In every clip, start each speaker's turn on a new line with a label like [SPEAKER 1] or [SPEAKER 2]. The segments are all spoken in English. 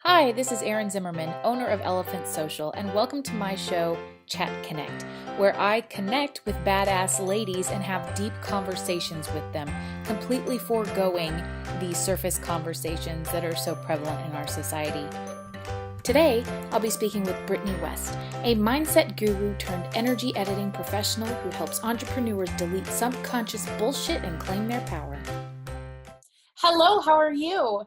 [SPEAKER 1] Hi, this is Erin Zimmerman, owner of Elephant Social, and welcome to my show, ChatConnect, where I connect with badass ladies and have deep conversations with them, completely foregoing the surface conversations that are so prevalent in our society. Today, I'll be speaking with Britny West, a mindset guru turned energy editing professional who helps entrepreneurs delete subconscious bullshit and claim their power. Hello, how are you?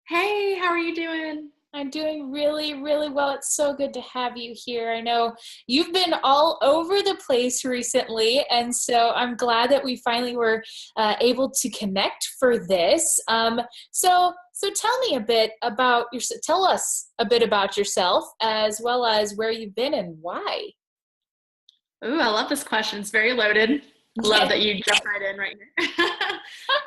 [SPEAKER 2] Hey, how are you doing?
[SPEAKER 1] I'm doing really, really well. It's so good to have you here. I know you've been all over the place recently, and so I'm glad that we finally were able to connect for this. So tell me a bit about your. Tell us a bit about yourself, as well as where you've been and why.
[SPEAKER 2] Ooh, I love this question. It's very loaded. Love that you jumped right in right here.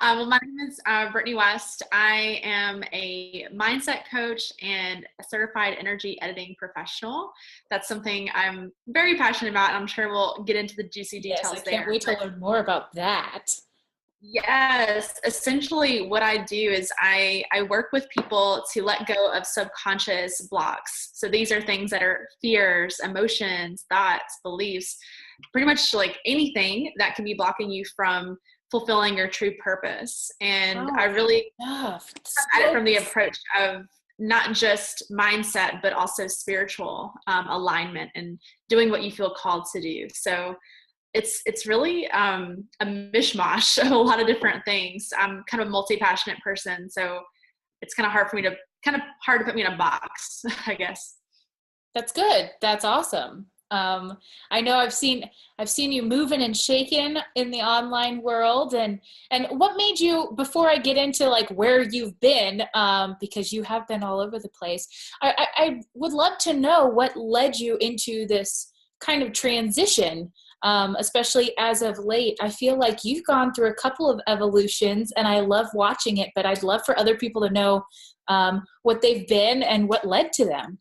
[SPEAKER 2] Well, my name is Britny West. I am a mindset coach and a certified energy editing professional. That's something I'm very passionate about, and I'm sure we'll get into the juicy
[SPEAKER 1] Yes, I
[SPEAKER 2] details
[SPEAKER 1] can't
[SPEAKER 2] there.
[SPEAKER 1] wait to learn more about that.
[SPEAKER 2] Yes, essentially what I do is I work with people to let go of subconscious blocks. So these are things that are fears, emotions, thoughts, beliefs, pretty much like anything that can be blocking you from fulfilling your true purpose. And I
[SPEAKER 1] Wow,
[SPEAKER 2] really
[SPEAKER 1] enough.
[SPEAKER 2] come at it from the approach of not just mindset, but also spiritual alignment and doing what you feel called to do. So it's really a mishmash of a lot of different things. I'm kind of a multi-passionate person, so it's kind of hard to put me in a box, I guess.
[SPEAKER 1] That's good. That's awesome. I know I've seen you moving and shaking in the online world, and what made you, before I get into like where you've been, because you have been all over the place. I would love to know what led you into this kind of transition, especially as of late. I feel like you've gone through a couple of evolutions, and I love watching it. But I'd love for other people to know what they've been and what led to them.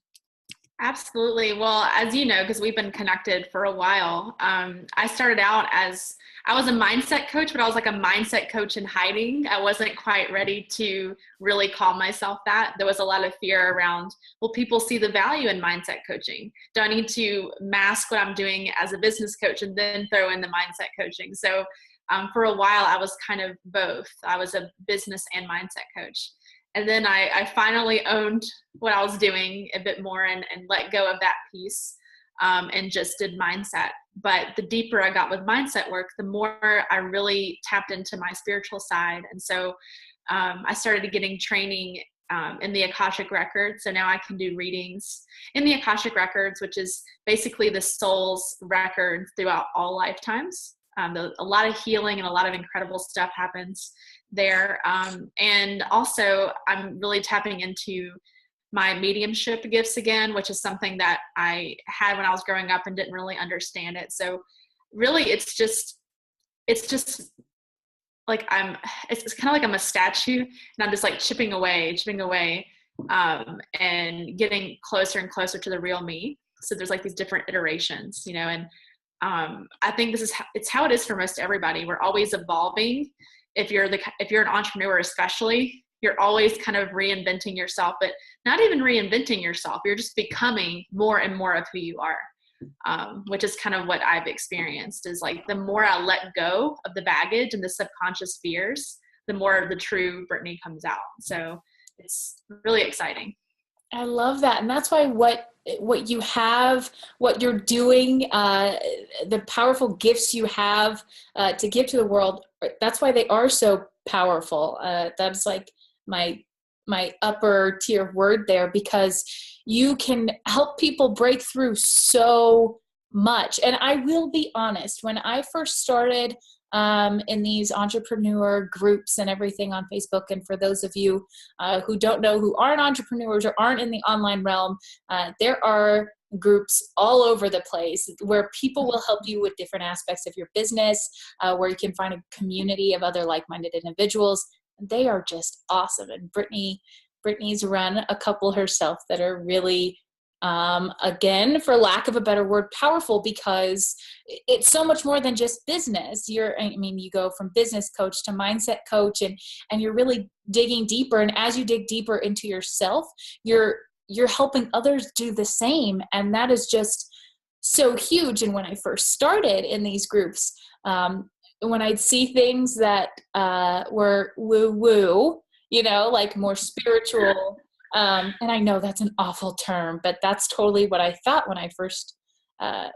[SPEAKER 2] Absolutely. Well, as you know, because we've been connected for a while, I started out as I was a mindset coach, but I was like a mindset coach in hiding. I wasn't quite ready to really call myself that. There was a lot of fear around, will people see the value in mindset coaching? Do I need to mask what I'm doing as a business coach and then throw in the mindset coaching? So for a while, I was kind of both. I was a business and mindset coach. And then I finally owned what I was doing a bit more and let go of that piece and just did mindset. But the deeper I got with mindset work, the more I really tapped into my spiritual side. And so I started getting training in the Akashic Records. So now I can do readings in the Akashic Records, which is basically the soul's records throughout all lifetimes. A lot of healing and a lot of incredible stuff happens there. And also, I'm really tapping into my mediumship gifts again, which is something that I had when I was growing up and didn't really understand it. So really, it's just like it's kind of like I'm a statue and I'm just like chipping away, and getting closer and closer to the real me. So there's like these different iterations, and I think it's how it is for most everybody. We're always evolving. If you're an entrepreneur, especially, you're always kind of reinventing yourself, but not even reinventing yourself. You're just becoming more and more of who you are, which is kind of what I've experienced is like the more I let go of the baggage and the subconscious fears, the more the true Britny comes out. So it's really exciting.
[SPEAKER 1] I love that. And that's why what you have, what you're doing, the powerful gifts you have to give to the world, that's why they are so powerful. That's like my upper tier word there, because you can help people break through so much. And I will be honest, when I first started in these entrepreneur groups and everything on Facebook. And for those of you who don't know, who aren't entrepreneurs or aren't in the online realm, there are groups all over the place where people will help you with different aspects of your business, where you can find a community of other like-minded individuals. They are just awesome. And Britny's run a couple herself that are really Again, for lack of a better word, powerful, because it's so much more than just business. You go from business coach to mindset coach, and you're really digging deeper. And as you dig deeper into yourself, you're helping others do the same. And that is just so huge. And when I first started in these groups, when I'd see things that were woo-woo, like more spiritual, and I know that's an awful term, but that's totally what I thought when I first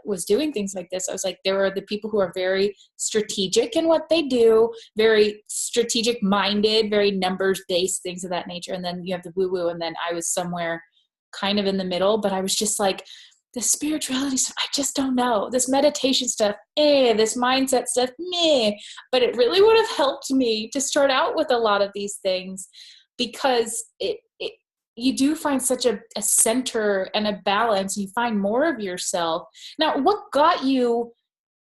[SPEAKER 1] was doing things like this. I was like, there are the people who are very strategic in what they do, very strategic minded, very numbers based, things of that nature. And then you have the woo-woo. And then I was somewhere kind of in the middle, but I was just like, the spirituality stuff, I just don't know. This meditation stuff, this mindset stuff, meh. But it really would have helped me to start out with a lot of these things, because you do find such a center and a balance. You find more of yourself. Now, what got you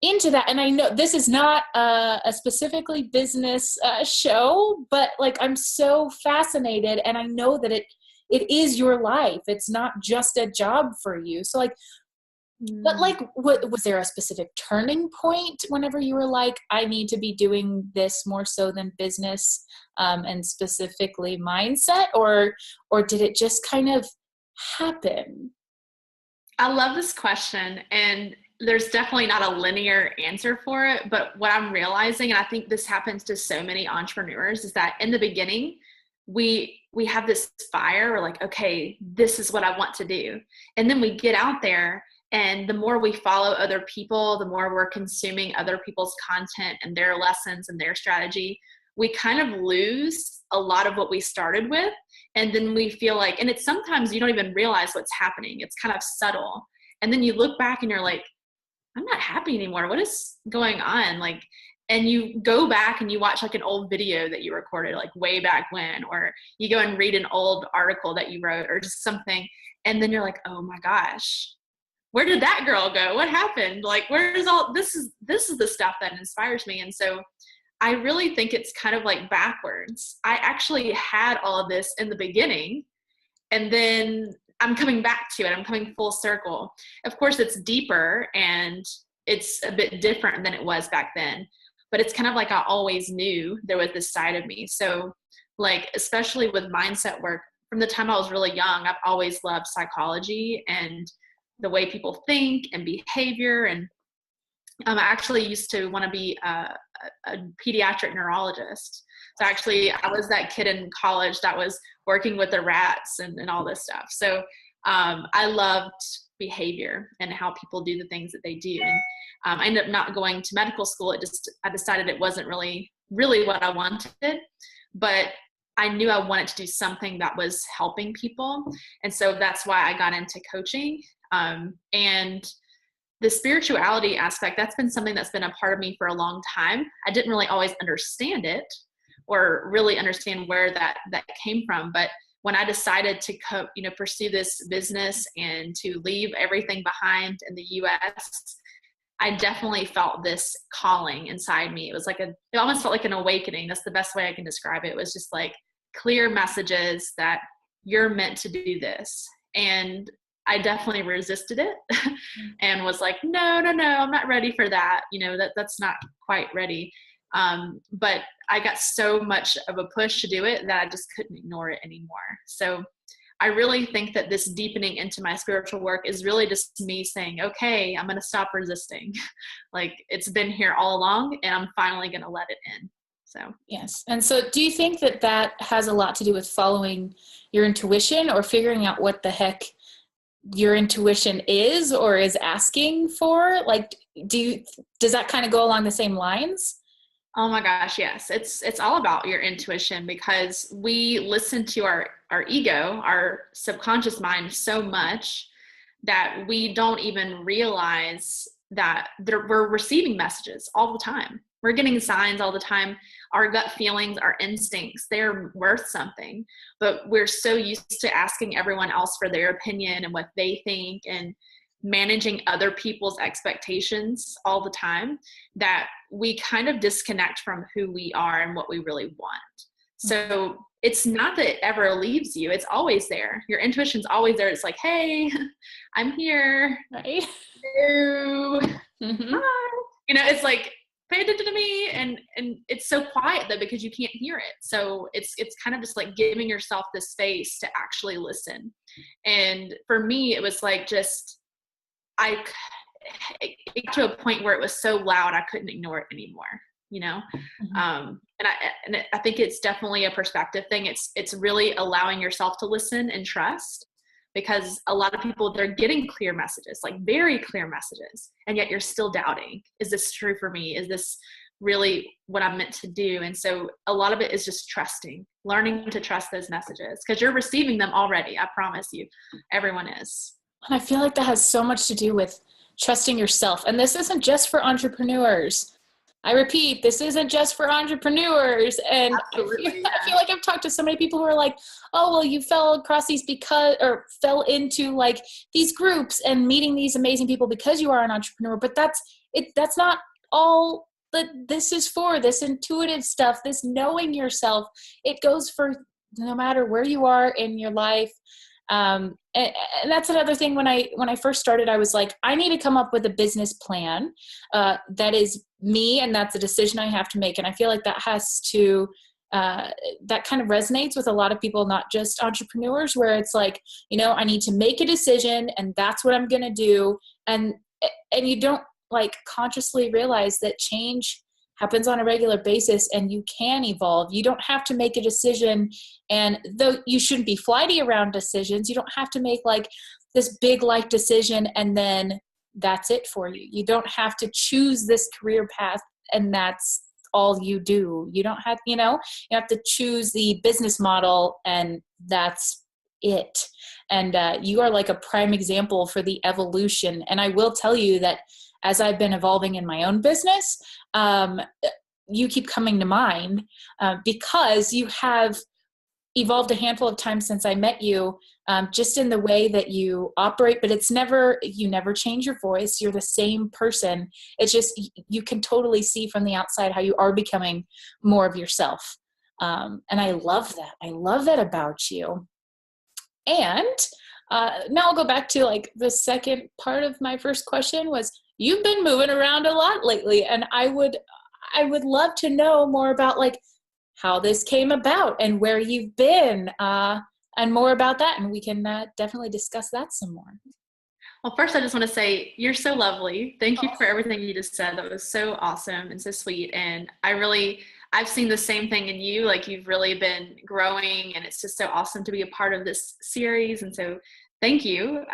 [SPEAKER 1] into that? And I know this is not a specifically business show, but like, I'm so fascinated, and I know that it is your life. It's not just a job for you. So like, but like, what was there a specific turning point whenever you were like, I need to be doing this more so than business, and specifically mindset, or did it just kind of happen?
[SPEAKER 2] I love this question, and there's definitely not a linear answer for it, but what I'm realizing, and I think this happens to so many entrepreneurs, is that in the beginning, we have this fire. We're like, okay, this is what I want to do. And then we get out there, and the more we follow other people, the more we're consuming other people's content and their lessons and their strategy, we kind of lose a lot of what we started with. And then we feel like, and it's sometimes you don't even realize what's happening. It's kind of subtle. And then you look back and you're like, I'm not happy anymore. What is going on? Like, and you go back and you watch like an old video that you recorded like way back when, or you go and read an old article that you wrote or just something. And then you're like, oh my gosh, where did that girl go? What happened? Like, where's all this is the stuff that inspires me. And so I really think it's kind of like backwards. I actually had all of this in the beginning, and then I'm coming back to it. I'm coming full circle. Of course, it's deeper and it's a bit different than it was back then, but it's kind of like I always knew there was this side of me. So like, especially with mindset work, from the time I was really young, I've always loved psychology and the way people think and behavior. And I actually used to want to be a pediatric neurologist. So actually, I was that kid in college that was working with the rats and all this stuff. So I loved behavior and how people do the things that they do. And I ended up not going to medical school. I decided it wasn't really what I wanted, but I knew I wanted to do something that was helping people. And so that's why I got into coaching. And the spirituality aspect, that's been something that's been a part of me for a long time. I didn't really always understand it or really understand where that came from. But when I decided to pursue this business and to leave everything behind in the US, I definitely felt this calling inside me. It was like it almost felt like an awakening. That's the best way I can describe it. It was just like clear messages that you're meant to do this. And I definitely resisted it and was like, no, I'm not ready for that. That's not quite ready. But I got so much of a push to do it that I just couldn't ignore it anymore. So I really think that this deepening into my spiritual work is really just me saying, okay, I'm going to stop resisting. Like, it's been here all along and I'm finally going to let it in. So,
[SPEAKER 1] yes. And so do you think that has a lot to do with following your intuition or figuring out what the heck your intuition is or is asking for? Like, does that kind of go along the same lines?
[SPEAKER 2] Oh my gosh, yes. It's all about your intuition, because we listen to our ego, our subconscious mind so much that we don't even realize that we're receiving messages all the time. We're getting signs all the time. Our gut feelings, our instincts, they're worth something. But we're so used to asking everyone else for their opinion and what they think and managing other people's expectations all the time that we kind of disconnect from who we are and what we really want. So it's not that it ever leaves you. It's always there. Your intuition's always there. It's like, hey, I'm here.
[SPEAKER 1] Right.
[SPEAKER 2] Hello.
[SPEAKER 1] Mm-hmm.
[SPEAKER 2] Hi. It's like, pay attention to me. And it's so quiet though, because you can't hear it. So it's kind of just like giving yourself the space to actually listen. And for me, it was like it got to a point where it was so loud I couldn't ignore it anymore,
[SPEAKER 1] Mm-hmm.
[SPEAKER 2] and I think it's definitely a perspective thing. It's really allowing yourself to listen and trust, because a lot of people, they're getting clear messages, like very clear messages, and yet you're still doubting, is this true for me? Is this really what I'm meant to do? And so a lot of it is just trusting, learning to trust those messages, because you're receiving them already. I promise you, everyone is.
[SPEAKER 1] And I feel like that has so much to do with trusting yourself. And this isn't just for entrepreneurs. I repeat, this isn't just for entrepreneurs. And
[SPEAKER 2] Absolutely,
[SPEAKER 1] I feel
[SPEAKER 2] yeah.
[SPEAKER 1] like I've talked to so many people who are like, oh, well, you fell across these fell into like these groups and meeting these amazing people because you are an entrepreneur. But that's not all that this is for. This intuitive stuff, this knowing yourself, it goes for no matter where you are in your life. And that's another thing. When I first started, I was like, I need to come up with a business plan that is me, and that's a decision I have to make. And I feel like that that kind of resonates with a lot of people, not just entrepreneurs, where it's like, I need to make a decision, and that's what I'm going to do. And you don't like consciously realize that change happens on a regular basis, and you can evolve. You don't have to make a decision. And though you shouldn't be flighty around decisions, you don't have to make like this big life decision and then that's it for you. You don't have to choose this career path and that's all you do. You don't have, you have to choose the business model and that's it. And you are like a prime example for the evolution. And I will tell you that as I've been evolving in my own business, you keep coming to mind because you have evolved a handful of times since I met you, just in the way that you operate, but you never change your voice. You're the same person. It's just, you can totally see from the outside how you are becoming more of yourself. And I love that. I love that about you. And now I'll go back to like the second part of my first question was, you've been moving around a lot lately, and I would love to know more about like how this came about and where you've been, and more about that. And we can definitely discuss that some more.
[SPEAKER 2] Well, first, I just want to say you're so lovely. Thank you for everything you just said. That was so awesome and so sweet. And I've seen the same thing in you. Like, you've really been growing, and it's just so awesome to be a part of this series. And so thank you.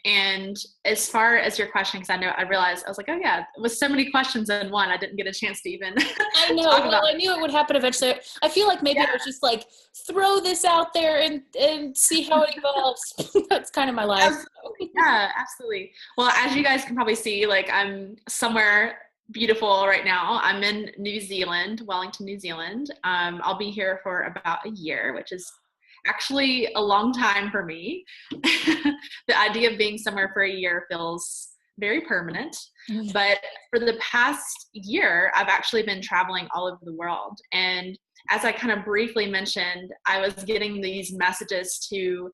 [SPEAKER 2] And as far as your question, because I realized, I was like, oh yeah, with so many questions in one, I didn't get a chance to even
[SPEAKER 1] I know.
[SPEAKER 2] talk about
[SPEAKER 1] Well, I knew it would happen eventually. I feel like maybe I was just like, throw this out there and see how it evolves. That's kind of my life.
[SPEAKER 2] Absolutely. Yeah, absolutely. Well, as you guys can probably see, like, I'm somewhere beautiful right now. I'm in New Zealand, Wellington, New Zealand. I'll be here for about a year, which is actually a long time for me. The idea of being somewhere for a year feels very permanent. But for the past year, I've actually been traveling all over the world. And as I kind of briefly mentioned, I was getting these messages to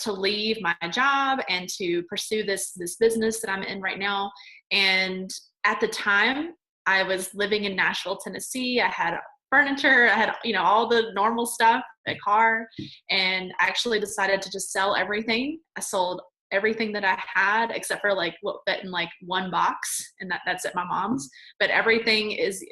[SPEAKER 2] leave my job and to pursue this business that I'm in right now. And at the time, I was living in Nashville, Tennessee. I had furniture, I had, all the normal stuff, a car, and I actually decided to just sell everything. I sold everything that I had except for like what fit in like one box, and that's at my mom's, but everything is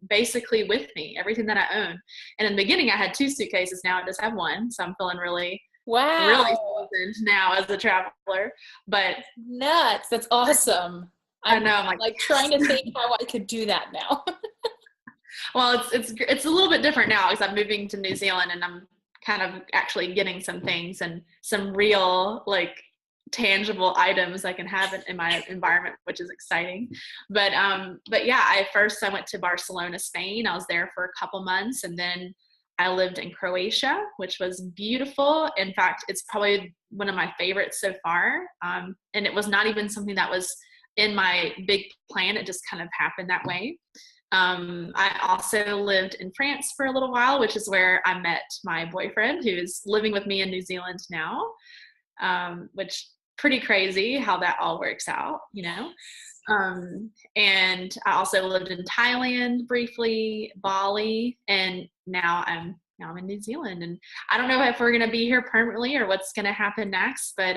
[SPEAKER 2] basically with me, everything that I own. And in the beginning I had 2 suitcases, now I just have 1, so I'm feeling really seasoned now as a traveler. But
[SPEAKER 1] nuts, that's awesome.
[SPEAKER 2] I know, I'm
[SPEAKER 1] like trying to think how I could do that now.
[SPEAKER 2] Well, it's a little bit different now because I'm moving to New Zealand, and I'm kind of actually getting some things and some real like tangible items I can have in my environment, which is exciting. But yeah, I went to Barcelona, Spain. I was there for a couple months, and then I lived in Croatia, which was beautiful. In fact, it's probably one of my favorites so far. And it was not even something that was in my big plan. It just kind of happened that way. I also lived in France for a little while, which is where I met my boyfriend, who is living with me in New Zealand now, which pretty crazy how that all works out, you know. And I also lived in Thailand briefly, Bali, and now I'm in New Zealand. And I don't know if we're going to be here permanently or what's going to happen next, but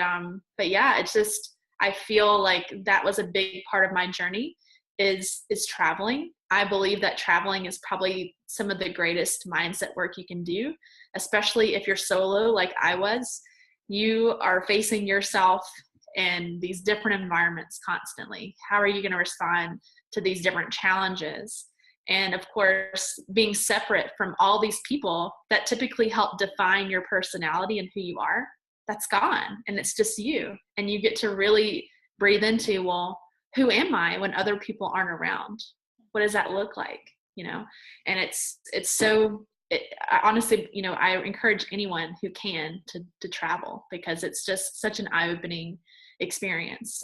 [SPEAKER 2] yeah, it's just, I feel like that was a big part of my journey is traveling. I believe that traveling is probably some of the greatest mindset work you can do, especially if you're solo like I was. You are facing yourself in these different environments constantly. How are you going to respond to these different challenges? And of course, being separate from all these people that typically help define your personality and who you are, that's gone. And it's just you. And you get to really breathe into, well, who am I when other people aren't around? What does that look like? You know, and it's so, I honestly, you know, I encourage anyone who can to travel, because it's just such an eye-opening experience.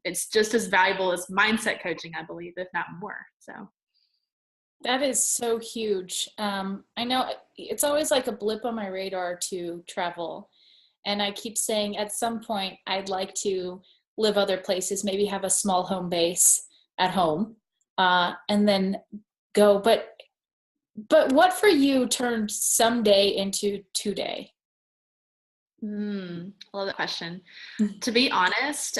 [SPEAKER 2] It's just as valuable as mindset coaching, I believe, if not more. So
[SPEAKER 1] That is so huge. I know it's always like a blip on my radar to travel. And I keep saying at some point I'd like to live other places, maybe have a small home base at home, and then go. But what for you turned someday into today?
[SPEAKER 2] I love that question. To be honest,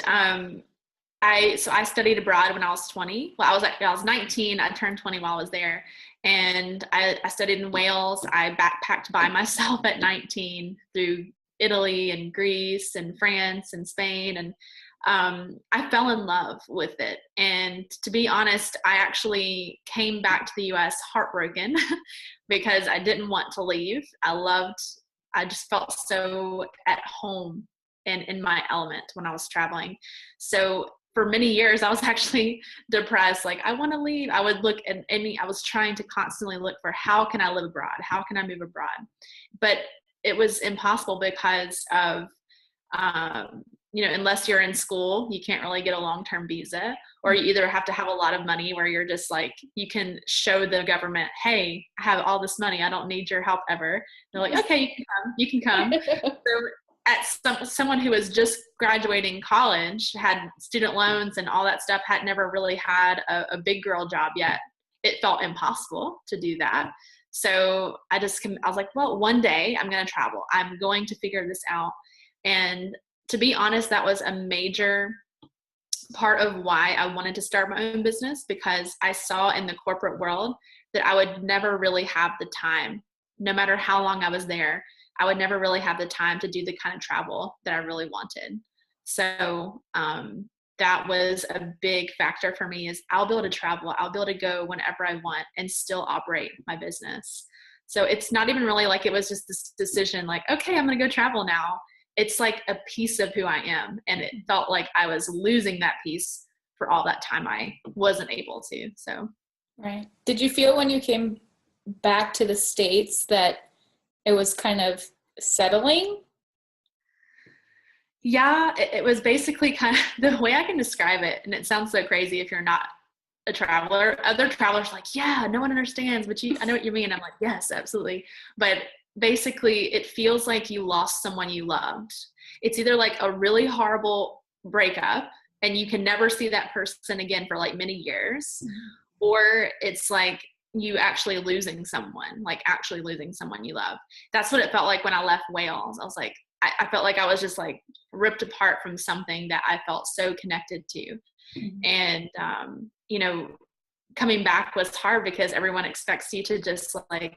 [SPEAKER 2] I studied abroad when I was 20. Well, I was 19. I turned 20 while I was there, and I studied in Wales. I backpacked by myself at 19 through Italy and Greece and France and Spain, and I fell in love with it. And to be honest, I actually came back to the U.S. heartbroken because I didn't want to leave. I just felt so at home and in my element when I was traveling. So for many years, I was actually depressed. Like, I want to leave. I would look at I was trying to constantly look for, how can I live abroad? How can I move abroad? But it was impossible because of, you know, unless you're in school, you can't really get a long-term visa, or you either have to have a lot of money where you're just like, you can show the government, hey, I have all this money. I don't need your help ever. They're like, okay, you can come. So someone who was just graduating college, had student loans and all that stuff, had never really had a big girl job yet. It felt impossible to do that. So I was like, well, one day I'm going to travel. I'm going to figure this out. And to be honest, that was a major part of why I wanted to start my own business, because I saw in the corporate world that I would never really have the time, no matter how long I was there. I would never really have the time to do the kind of travel that I really wanted. So that was a big factor for me, is I'll be able to travel. I'll be able to go whenever I want and still operate my business. So it's not even really like it was just this decision like, okay, I'm going to go travel now. It's like a piece of who I am. And it felt like I was losing that piece for all that time I wasn't able to. So.
[SPEAKER 1] Right. Did you feel when you came back to the States that it was kind of settling?
[SPEAKER 2] Yeah, it was basically kind of the way I can describe it. And it sounds so crazy if you're not a traveler. Other travelers are like, yeah, no one understands, but I know what you mean. I'm like, yes, absolutely. But basically it feels like you lost someone you loved. It's either like a really horrible breakup and you can never see that person again for like many years, or it's like you actually losing someone you love. That's what it felt like when I left Wales. I was like, I felt like I was just like ripped apart from something that I felt so connected to. And, you know, coming back was hard because everyone expects you to just like,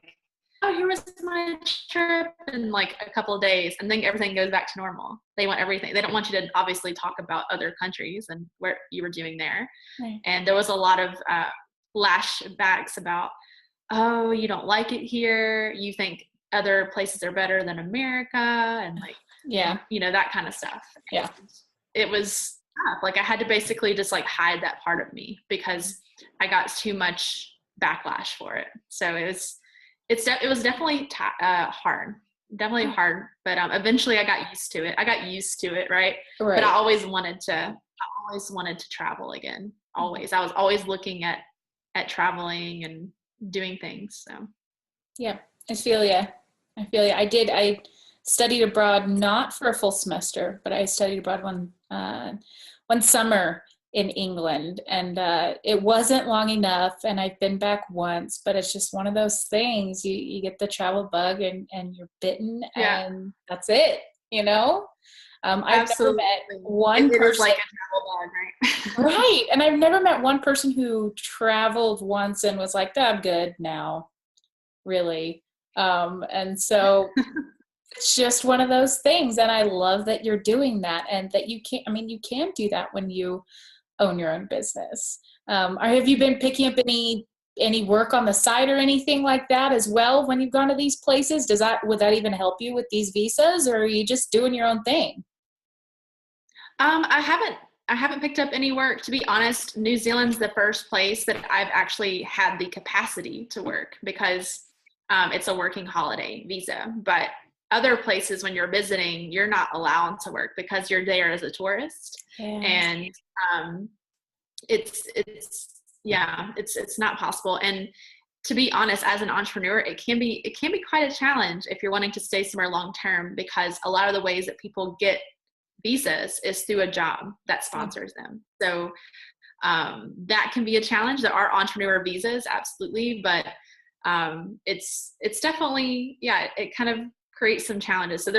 [SPEAKER 2] oh, here was my trip in like a couple of days, and then everything goes back to normal. They want everything. They don't want you to obviously talk about other countries and what you were doing there. Right. And there was a lot of flashbacks about, oh, you don't like it here. You think other places are better than America, and like,
[SPEAKER 1] yeah,
[SPEAKER 2] you know, that kind of stuff.
[SPEAKER 1] Yeah.
[SPEAKER 2] And it was tough. Like I had to basically just like hide that part of me because I got too much backlash for it. So it was definitely hard, but eventually I got used to it. Right. But I always wanted to travel again. Always. I was always looking at at traveling and doing things. So
[SPEAKER 1] Yeah, I feel you. I feel you. I studied abroad, not for a full semester, but I studied abroad one summer in England, and it wasn't long enough. And I've been back once, but it's just one of those things. You get the travel bug, and you're bitten,
[SPEAKER 2] yeah,
[SPEAKER 1] and that's it. You know. I've never
[SPEAKER 2] absolutely.
[SPEAKER 1] met one
[SPEAKER 2] It is
[SPEAKER 1] person.
[SPEAKER 2] like a travel bug, right?
[SPEAKER 1] Right. And I've never met one person who traveled once and was like, "Oh, I'm good now." Really. And so it's just one of those things. And I love that you're doing that, and that you can do that when you own your own business. Or have you been picking up any work on the side or anything like that as well when you've gone to these places? Would that even help you with these visas, or are you just doing your own thing?
[SPEAKER 2] I haven't picked up any work. To be honest, New Zealand's the first place that I've actually had the capacity to work, because it's a working holiday visa. But other places, when you're visiting, you're not allowed to work because you're there as a tourist.
[SPEAKER 1] Yeah.
[SPEAKER 2] And it's not possible. And to be honest, as an entrepreneur, it can be quite a challenge if you're wanting to stay somewhere long term, because a lot of the ways that people get visas is through a job that sponsors them. So that can be a challenge. There are entrepreneur visas, absolutely, but it's definitely, it kind of creates some challenges. So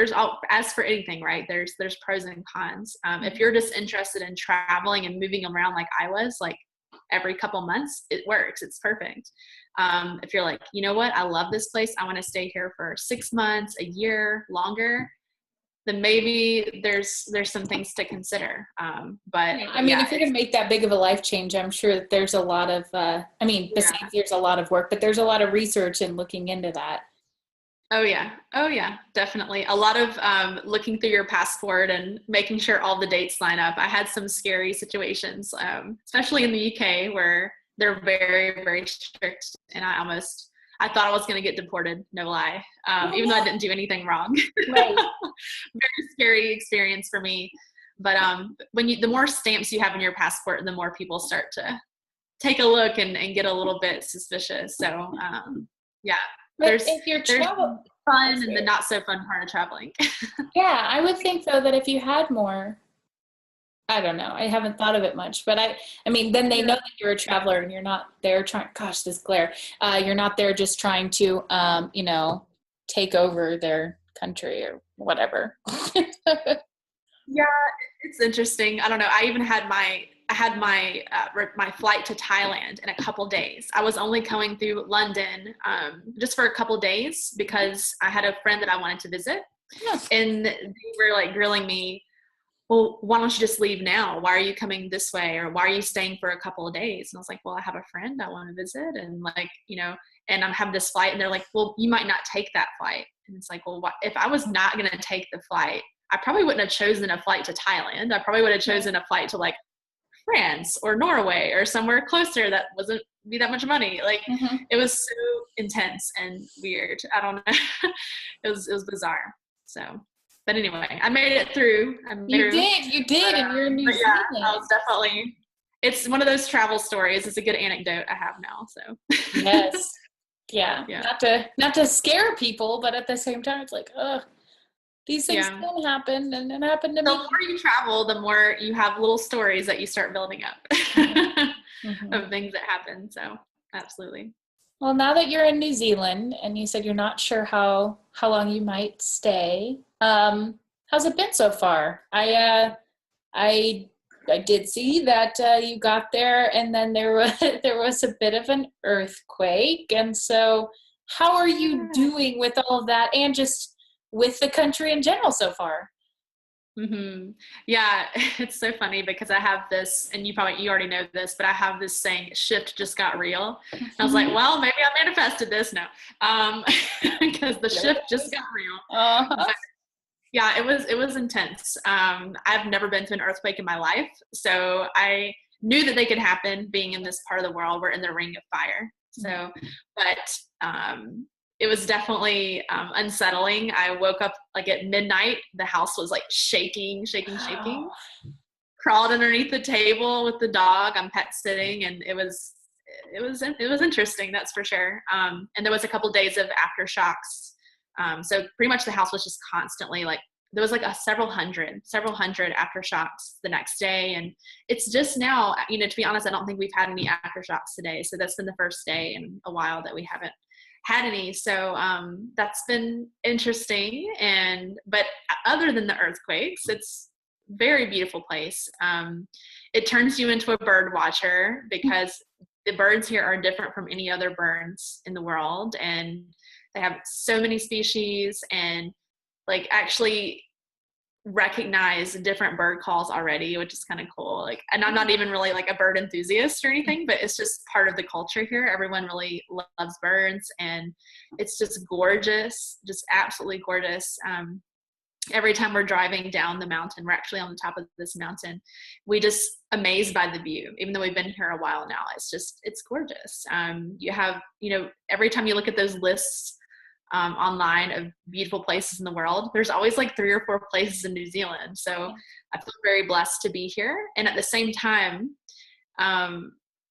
[SPEAKER 2] as for anything, right, there's pros and cons. If you're just interested in traveling and moving around like I was, like every couple months, it works. It's perfect. If you're like, you know what, I love this place, I want to stay here for 6 months, a year, longer, then maybe there's some things to consider. But
[SPEAKER 1] yeah, I mean, if you're going to make that big of a life change, I'm sure that there's a lot of, besides there's a lot of work, but there's a lot of research and looking into that.
[SPEAKER 2] Oh yeah, definitely. A lot of looking through your passport and making sure all the dates line up. I had some scary situations, especially in the UK, where they're very, very strict, and I thought I was going to get deported, no lie, even though I didn't do anything wrong.
[SPEAKER 1] Right.
[SPEAKER 2] Very scary experience for me. But the more stamps you have in your passport, the more people start to take a look and get a little bit suspicious. So yeah.
[SPEAKER 1] But if you're traveling,
[SPEAKER 2] fun and the not so fun part of traveling.
[SPEAKER 1] Yeah, I would think though that if you had more, I don't know, I haven't thought of it much, but then they know that you're a traveler and you're not there trying, gosh, this glare, you're not there just trying to, take over their country or whatever.
[SPEAKER 2] Yeah, it's interesting. I don't know. I even had my flight to Thailand in a couple days. I was only going through London just for a couple days because I had a friend that I wanted to visit. Yeah. And they were like grilling me, well, why don't you just leave now? Why are you coming this way? Or why are you staying for a couple of days? And I was like, well, I have a friend I want to visit, and and I'm having this flight. And they're like, well, you might not take that flight. And it's like, well, if I was not going to take the flight, I probably wouldn't have chosen a flight to Thailand. I probably would have chosen a flight to like France or Norway or somewhere closer that wasn't be that much money. Like It was so intense and weird. I don't know. It was bizarre. So, but anyway, I made it through.
[SPEAKER 1] You did, and you're in New Zealand.
[SPEAKER 2] Yeah, I was definitely. It's one of those travel stories. It's a good anecdote I have now. So.
[SPEAKER 1] Yes. Yeah. Not to scare people, but at the same time, it's like, ugh. These things can happen, and it happened to me.
[SPEAKER 2] The more you travel, the more you have little stories that you start building up of things that happen. So, absolutely.
[SPEAKER 1] Well, now that you're in New Zealand, and you said you're not sure how long you might stay, how's it been so far? I did see that you got there, and then there was a bit of an earthquake, and so how are you doing with all of that, and just with the country in general so far?
[SPEAKER 2] Yeah, it's so funny because I have this, and you already know this, but I have this saying, shift just got real. And I was like, well, maybe I manifested this now, because the shift just got real. But, yeah, it was intense. I've never been to an earthquake in my life, so I knew that they could happen being in this part of the world. We're in the ring of fire. So, but it was definitely unsettling. I woke up like at midnight. The house was like shaking. Crawled underneath the table with the dog. I'm pet sitting, and it was it was interesting, that's for sure. And there was a couple days of aftershocks. So pretty much the house was just constantly like, there was like several hundred aftershocks the next day. And it's just now, to be honest, I don't think we've had any aftershocks today. So that's been the first day in a while that we haven't had any. So that's been interesting. But other than the earthquakes, it's a very beautiful place. It turns you into a bird watcher because the birds here are different from any other birds in the world. And they have so many species, and like actually recognize different bird calls already, which is kind of cool. Like, and I'm not even really like a bird enthusiast or anything, but it's just part of the culture here. Everyone really loves birds, and it's just gorgeous, just absolutely gorgeous. Every time we're driving down the mountain, we're actually on the top of this mountain, we just amazed by the view, even though we've been here a while now. It's gorgeous. You have, every time you look at those lists online of beautiful places in the world, there's always like 3 or 4 places in New Zealand. So I feel very blessed to be here. And at the same time,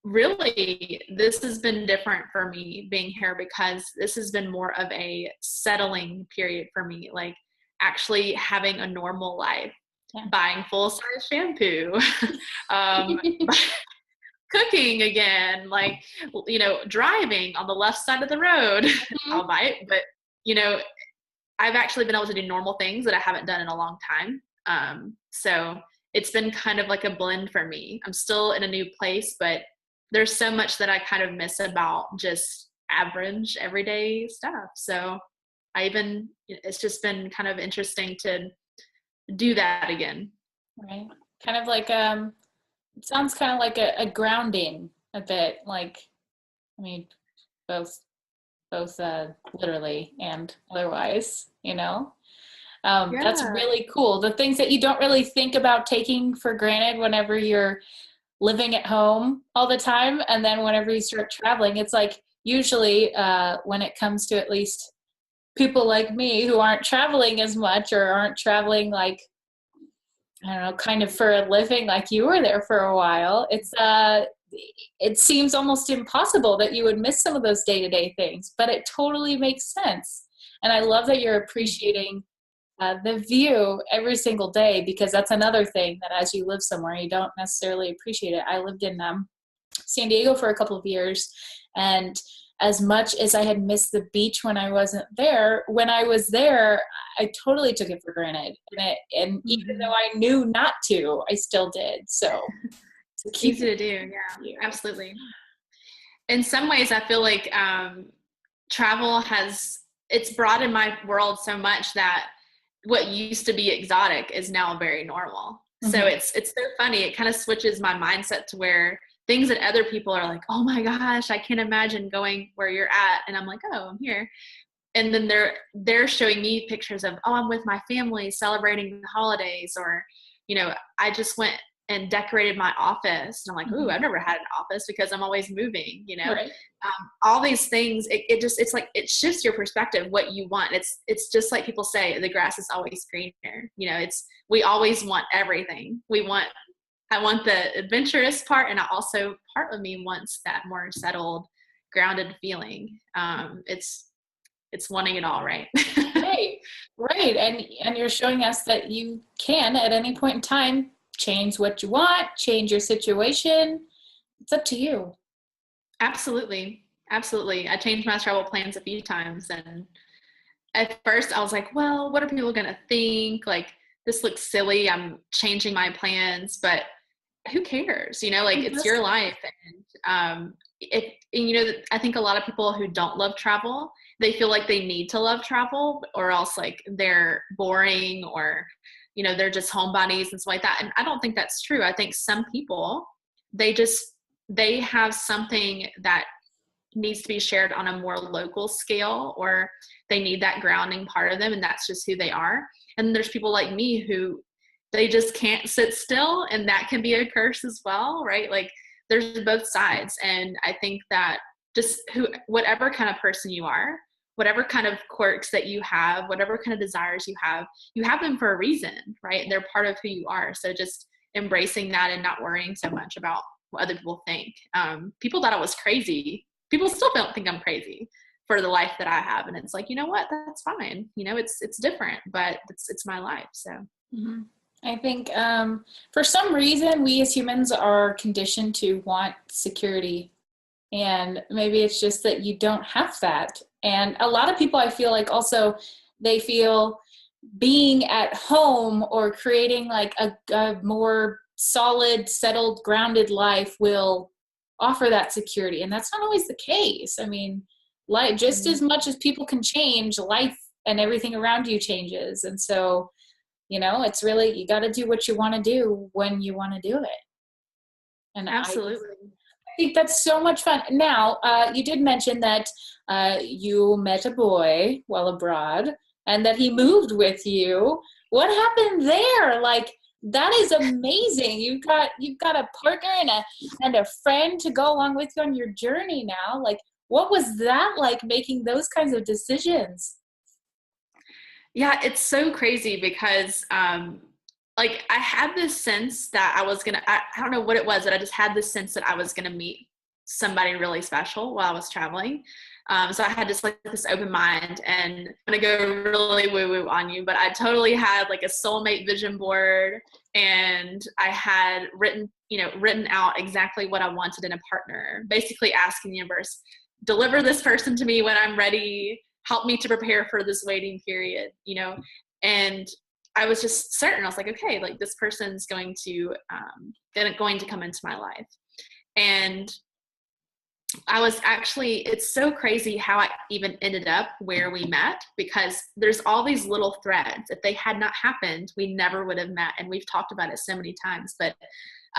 [SPEAKER 2] really, this has been different for me being here, because this has been more of a settling period for me, like actually having a normal life, buying full-size shampoo, cooking again, like, driving on the left side of the road. I'll buy it, but I've actually been able to do normal things that I haven't done in a long time. So it's been kind of like a blend for me. I'm still in a new place, but there's so much that I kind of miss about just average everyday stuff. So it's just been kind of interesting to do that again.
[SPEAKER 1] Right. Kind of like, it sounds kind of like a grounding a bit, like, I mean, both literally and otherwise, That's really cool. The things that you don't really think about taking for granted whenever you're living at home all the time. And then whenever you start traveling, it's like usually when it comes to at least people like me who aren't traveling as much, or aren't traveling like, I don't know, kind of for a living, like you were there for a while, it seems almost impossible that you would miss some of those day-to-day things, but it totally makes sense. And I love that you're appreciating the view every single day, because that's another thing that as you live somewhere, you don't necessarily appreciate it. I lived in San Diego for a couple of years, and as much as I had missed the beach when I wasn't there, when I was there, I totally took it for granted. And even though I knew not to, I still did. So
[SPEAKER 2] it's easy to do. Yeah, absolutely. In some ways, I feel like travel it's broadened my world so much that what used to be exotic is now very normal. Mm-hmm. So it's so funny. It kind of switches my mindset to where things that other people are like, oh my gosh, I can't imagine going where you're at. And I'm like, oh, I'm here. And then they're showing me pictures of, oh, I'm with my family celebrating the holidays, or, I just went and decorated my office. And I'm like, ooh, I've never had an office because I'm always moving,
[SPEAKER 1] Right.
[SPEAKER 2] All these things, it's like, it shifts your perspective, what you want. It's just like people say, the grass is always greener. We always want everything. I want the adventurous part, and part of me wants that more settled, grounded feeling. It's wanting it all, right?
[SPEAKER 1] Right. And you're showing us that you can, at any point in time, change what you want, change your situation. It's up to you.
[SPEAKER 2] Absolutely. I changed my travel plans a few times, and at first I was like, well, what are people going to think? Like, this looks silly. I'm changing my plans, but who cares? It's your life. And I think a lot of people who don't love travel, they feel like they need to love travel, or else like they're boring, or they're just homebodies and stuff like that. And I don't think that's true. I think some people, they have something that needs to be shared on a more local scale, or they need that grounding part of them, and that's just who they are. And there's people like me who they just can't sit still, and that can be a curse as well, right? Like, there's both sides. And I think that just whatever kind of person you are, whatever kind of quirks that you have, whatever kind of desires you have them for a reason, right? They're part of who you are. So just embracing that and not worrying so much about what other people think. People thought I was crazy. People still don't think I'm crazy for the life that I have. And it's like, you know what, that's fine. You know, it's different, but it's my life. So
[SPEAKER 1] Mm-hmm. I think for some reason, we as humans are conditioned to want security. And maybe it's just that you don't have that. And a lot of people, I feel like also, they feel being at home or creating like a more solid, settled, grounded life will offer that security. And that's not always the case. I mean, like just as much as people can change, life and everything around you changes. And so, you know, it's really, you got to do what you want to do when you want to do it. And
[SPEAKER 2] absolutely.
[SPEAKER 1] I think that's so much fun. Now, you did mention that you met a boy while abroad and that he moved with you. What happened there? Like, that is amazing. You've got a partner and a friend to go along with you on your journey now. Like, what was that like, making those kinds of decisions?
[SPEAKER 2] Yeah, it's so crazy because like I had this sense that I don't know what it was, but I just had this sense that I was gonna meet somebody really special while I was traveling. So I had just like this open mind, and I'm gonna go really woo-woo on you, but I totally had like a soulmate vision board, and I had written out exactly what I wanted in a partner, basically asking the universe, deliver this person to me when I'm ready, help me to prepare for this waiting period, you know? And I was just certain, I was like, okay, like this person's going to come into my life. And it's so crazy how I even ended up where we met, because there's all these little threads. If they had not happened, we never would have met. And we've talked about it so many times, but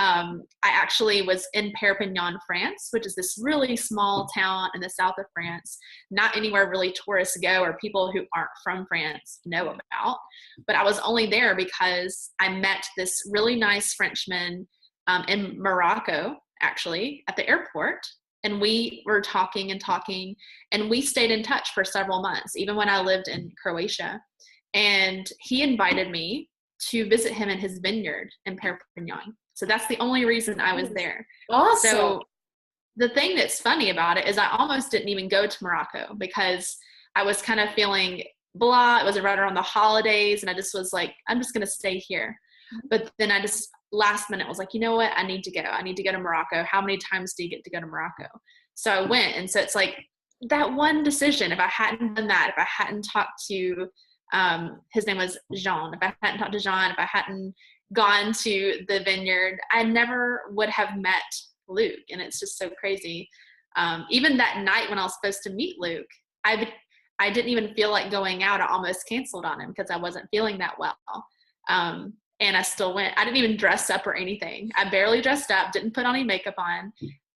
[SPEAKER 2] I actually was in Perpignan, France, which is this really small town in the south of France, not anywhere really tourists go or people who aren't from France know about. But I was only there because I met this really nice Frenchman in Morocco, actually, at the airport. And we were talking, and we stayed in touch for several months, even when I lived in Croatia. And he invited me to visit him in his vineyard in Perpignan. So that's the only reason I was there.
[SPEAKER 1] Awesome.
[SPEAKER 2] So the thing that's funny about it is I almost didn't even go to Morocco because I was kind of feeling blah. It was right around the holidays, and I just was like, I'm just going to stay here. But then I just last minute was like, you know what? I need to go. I need to go to Morocco. How many times do you get to go to Morocco? So I went. And so it's like that one decision, if I hadn't done that, if I hadn't talked to, his name was Jean, if I hadn't talked to Jean, if I hadn't gone to the vineyard, I never would have met Luke. And it's just so crazy. Even that night when I was supposed to meet Luke, I didn't even feel like going out. I almost canceled on him because I wasn't feeling that well. And I still went. I didn't even dress up or anything. I barely dressed up, didn't put any makeup on.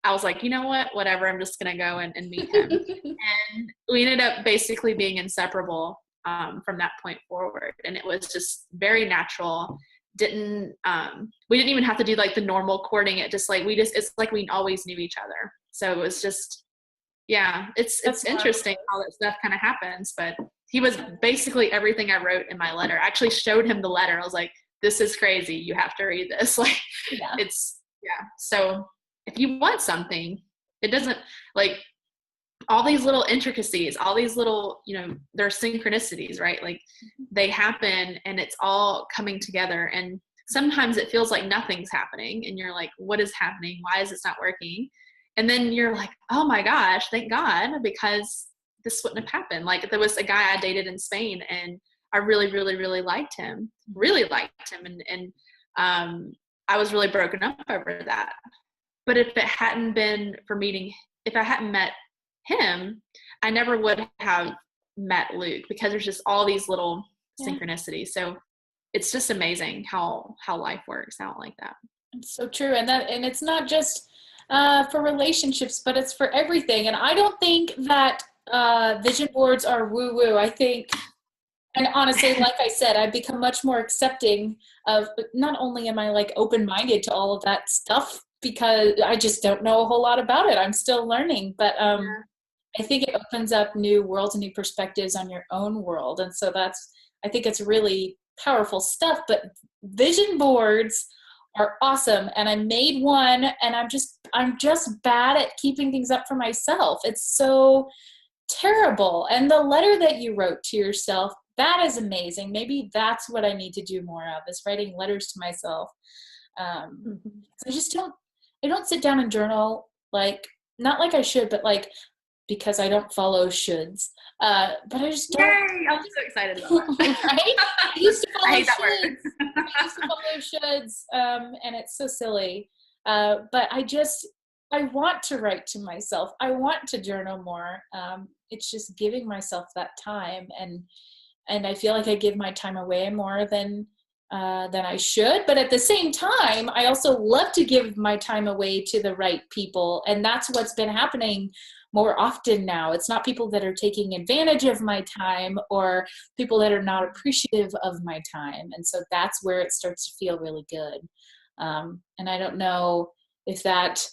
[SPEAKER 2] I was like, you know what, whatever, I'm just going to go and meet him. And we ended up basically being inseparable from that point forward. And it was just very natural. We didn't even have to do like the normal courting. It just like, it's like we always knew each other. So it was just, yeah, it's interesting how that stuff kind of happens. But he was basically everything I wrote in my letter. I actually showed him the letter. I was like, this is crazy. You have to read this. Like, yeah. So if you want something, it doesn't, like, all these little intricacies, all these little, there are synchronicities, right? Like they happen and it's all coming together. And sometimes it feels like nothing's happening and you're like, what is happening? Why is this not working? And then you're like, oh my gosh, thank God, because this wouldn't have happened. Like there was a guy I dated in Spain and I really, really, really liked him. And I was really broken up over that. But if it hadn't been for if I hadn't met him, I never would have met Luke, because there's just all these little synchronicities. So it's just amazing how life works out like that.
[SPEAKER 1] It's so true. And it's not just for relationships, but it's for everything. And I don't think that vision boards are woo-woo. I think, and honestly, like I said, I've become much more accepting of, not only am I like open-minded to all of that stuff, because I just don't know a whole lot about it. I'm still learning, but I think it opens up new worlds and new perspectives on your own world. And so I think it's really powerful stuff. But vision boards are awesome. And I made one, and I'm just bad at keeping things up for myself. It's so terrible. And the letter that you wrote to yourself, that is amazing. Maybe that's what I need to do more of, is writing letters to myself. I don't sit down and journal, like, not like I should, but like, because I don't follow shoulds. But I just don't.
[SPEAKER 2] Yay! I'm so excited about that.
[SPEAKER 1] Right? I used to follow
[SPEAKER 2] I hate that
[SPEAKER 1] shoulds.
[SPEAKER 2] word.
[SPEAKER 1] I used to follow shoulds, and it's so silly. But I want to write to myself. I want to journal more. It's just giving myself that time, and I feel like I give my time away more than I should. But at the same time, I also love to give my time away to the right people, and that's what's been happening more often now. It's not people that are taking advantage of my time, or people that are not appreciative of my time. And so that's where it starts to feel really good. And I don't know if that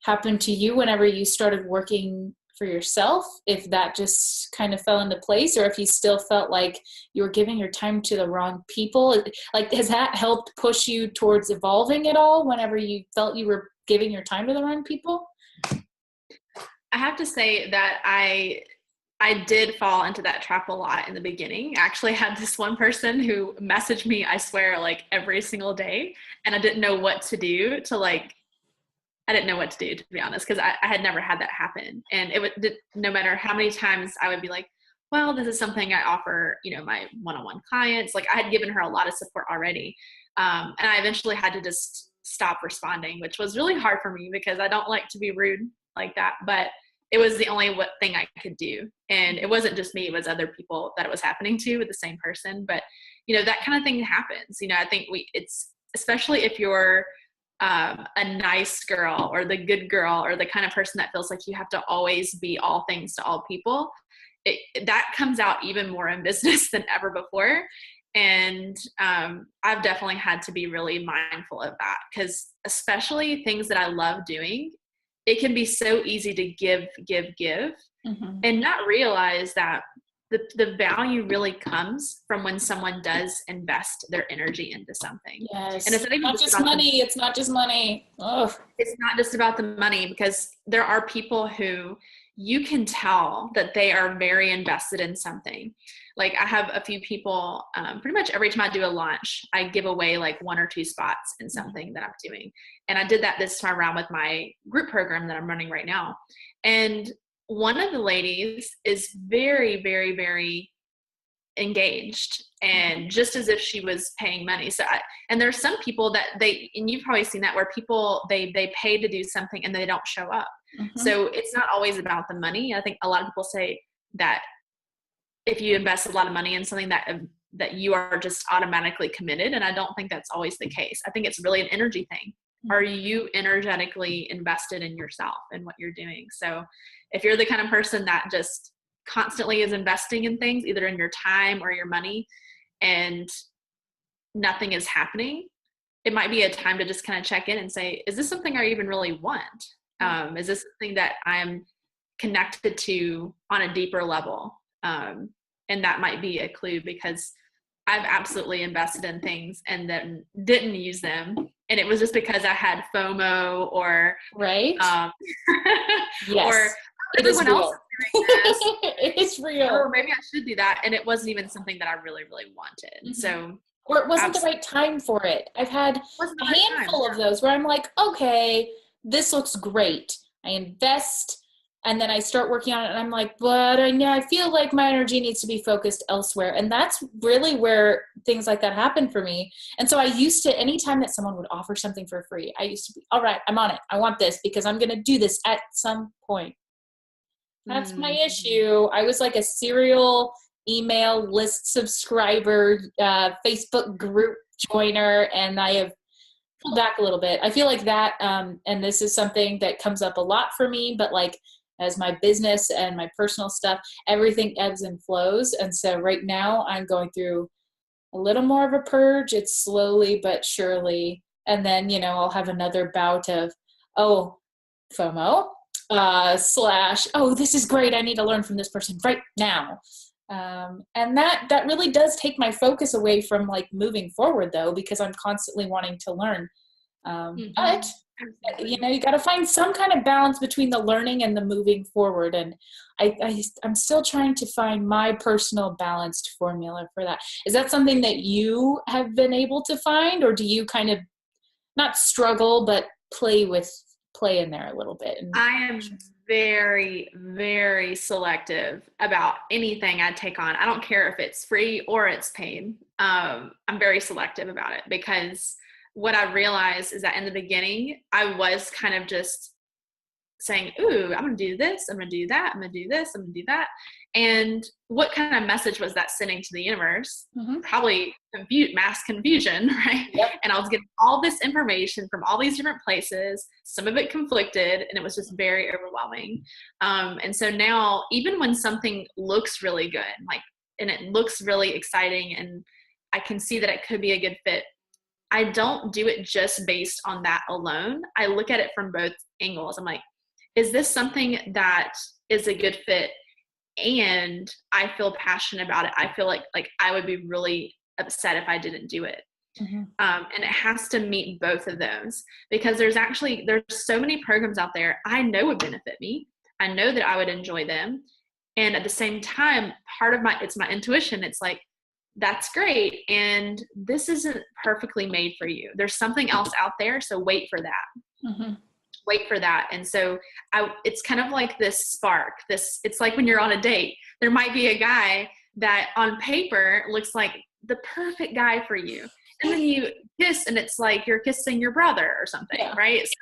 [SPEAKER 1] happened to you whenever you started working for yourself, if that just kind of fell into place, or if you still felt like you were giving your time to the wrong people. Like, has that helped push you towards evolving at all whenever you felt you were giving your time to the wrong people?
[SPEAKER 2] I have to say that I did fall into that trap a lot in the beginning. I actually had this one person who messaged me, I swear, like every single day, and I didn't know what to do to be honest, because I had never had that happen. And no matter how many times I would be like, well, this is something I offer, my one-on-one clients. Like, I had given her a lot of support already. And I eventually had to just stop responding, which was really hard for me because I don't like to be rude like that. But it was the only thing I could do. And it wasn't just me, it was other people that it was happening to with the same person. But, that kind of thing happens. I think it's, especially if you're a nice girl or the good girl or the kind of person that feels like you have to always be all things to all people, that comes out even more in business than ever before. And I've definitely had to be really mindful of that, because especially things that I love doing, it can be so easy to give, mm-hmm. and not realize that the value really comes from when someone does invest their energy into something.
[SPEAKER 1] Yes.
[SPEAKER 2] And it's
[SPEAKER 1] not just money. It's not just money. Ugh.
[SPEAKER 2] It's not just about the money, because there are people who you can tell that they are very invested in something. Like, I have a few people, pretty much every time I do a launch, I give away like 1 or 2 spots in something that I'm doing. And I did that this time around with my group program that I'm running right now. And one of the ladies is very, very, very engaged, and just as if she was paying money. So and there's some people that and you've probably seen that, where people, they pay to do something and they don't show up. Mm-hmm. So it's not always about the money. I think a lot of people say that if you invest a lot of money in something that you are just automatically committed. And I don't think that's always the case. I think it's really an energy thing. Mm-hmm. Are you energetically invested in yourself and what you're doing? So if you're the kind of person that just constantly is investing in things, either in your time or your money, and nothing is happening, it might be a time to just kind of check in and say, is this something I even really want? Is this something that I'm connected to on a deeper level? And that might be a clue, because I've absolutely invested in things and then didn't use them. And it was just because I had FOMO or,
[SPEAKER 1] right.
[SPEAKER 2] Yes. Or everyone else is doing this.
[SPEAKER 1] It is real.
[SPEAKER 2] Or maybe I should do that. And it wasn't even something that I really, really wanted. Mm-hmm. So,
[SPEAKER 1] or it wasn't the right time for it. I've had a handful of those where I'm like, okay, this looks great. I invest, and then I start working on it, and I'm like, but I feel like my energy needs to be focused elsewhere. And that's really where things like that happen for me. And so I used to, anytime that someone would offer something for free, I used to be, all right, I'm on it. I want this because I'm going to do this at some point. That's my issue. I was like a serial email list subscriber, Facebook group joiner, and I have pulled back a little bit. I feel like that, and this is something that comes up a lot for me, but like, as my business and my personal stuff, everything ebbs and flows. And so right now I'm going through a little more of a purge. It's slowly but surely. And then, I'll have another bout of, FOMO, / this is great. I need to learn from this person right now. And that really does take my focus away from like moving forward, though, because I'm constantly wanting to learn. But you got to find some kind of balance between the learning and the moving forward. And I'm still trying to find my personal balanced formula for that. Is that something that you have been able to find, or do you kind of not struggle, but play in there a little bit?
[SPEAKER 2] I am very, very selective about anything I take on. I don't care if it's free or it's paid. I'm very selective about it, because what I realized is that in the beginning, I was kind of just saying, ooh, I'm going to do this, I'm going to do that, I'm going to do this, I'm going to do that. And what kind of message was that sending to the universe? Probably mass confusion, right?
[SPEAKER 1] Yep.
[SPEAKER 2] And I was getting all this information from all these different places. Some of it conflicted, and it was just very overwhelming. And so now, even when something looks really good, and it looks really exciting, and I can see that it could be a good fit, I don't do it just based on that alone. I look at it from both angles. I'm like, is this something that is a good fit? And I feel passionate about it. I feel like I would be really upset if I didn't do it. And it has to meet both of those, because there's so many programs out there I know would benefit me. I know that I would enjoy them. And at the same time, it's my intuition. It's like, that's great, and this isn't perfectly made for you. There's something else out there, so wait for that. Wait for that. And so it's kind of like this spark. It's like when you're on a date, there might be a guy that on paper looks like the perfect guy for you, and then you kiss, and it's like you're kissing your brother or something, right? So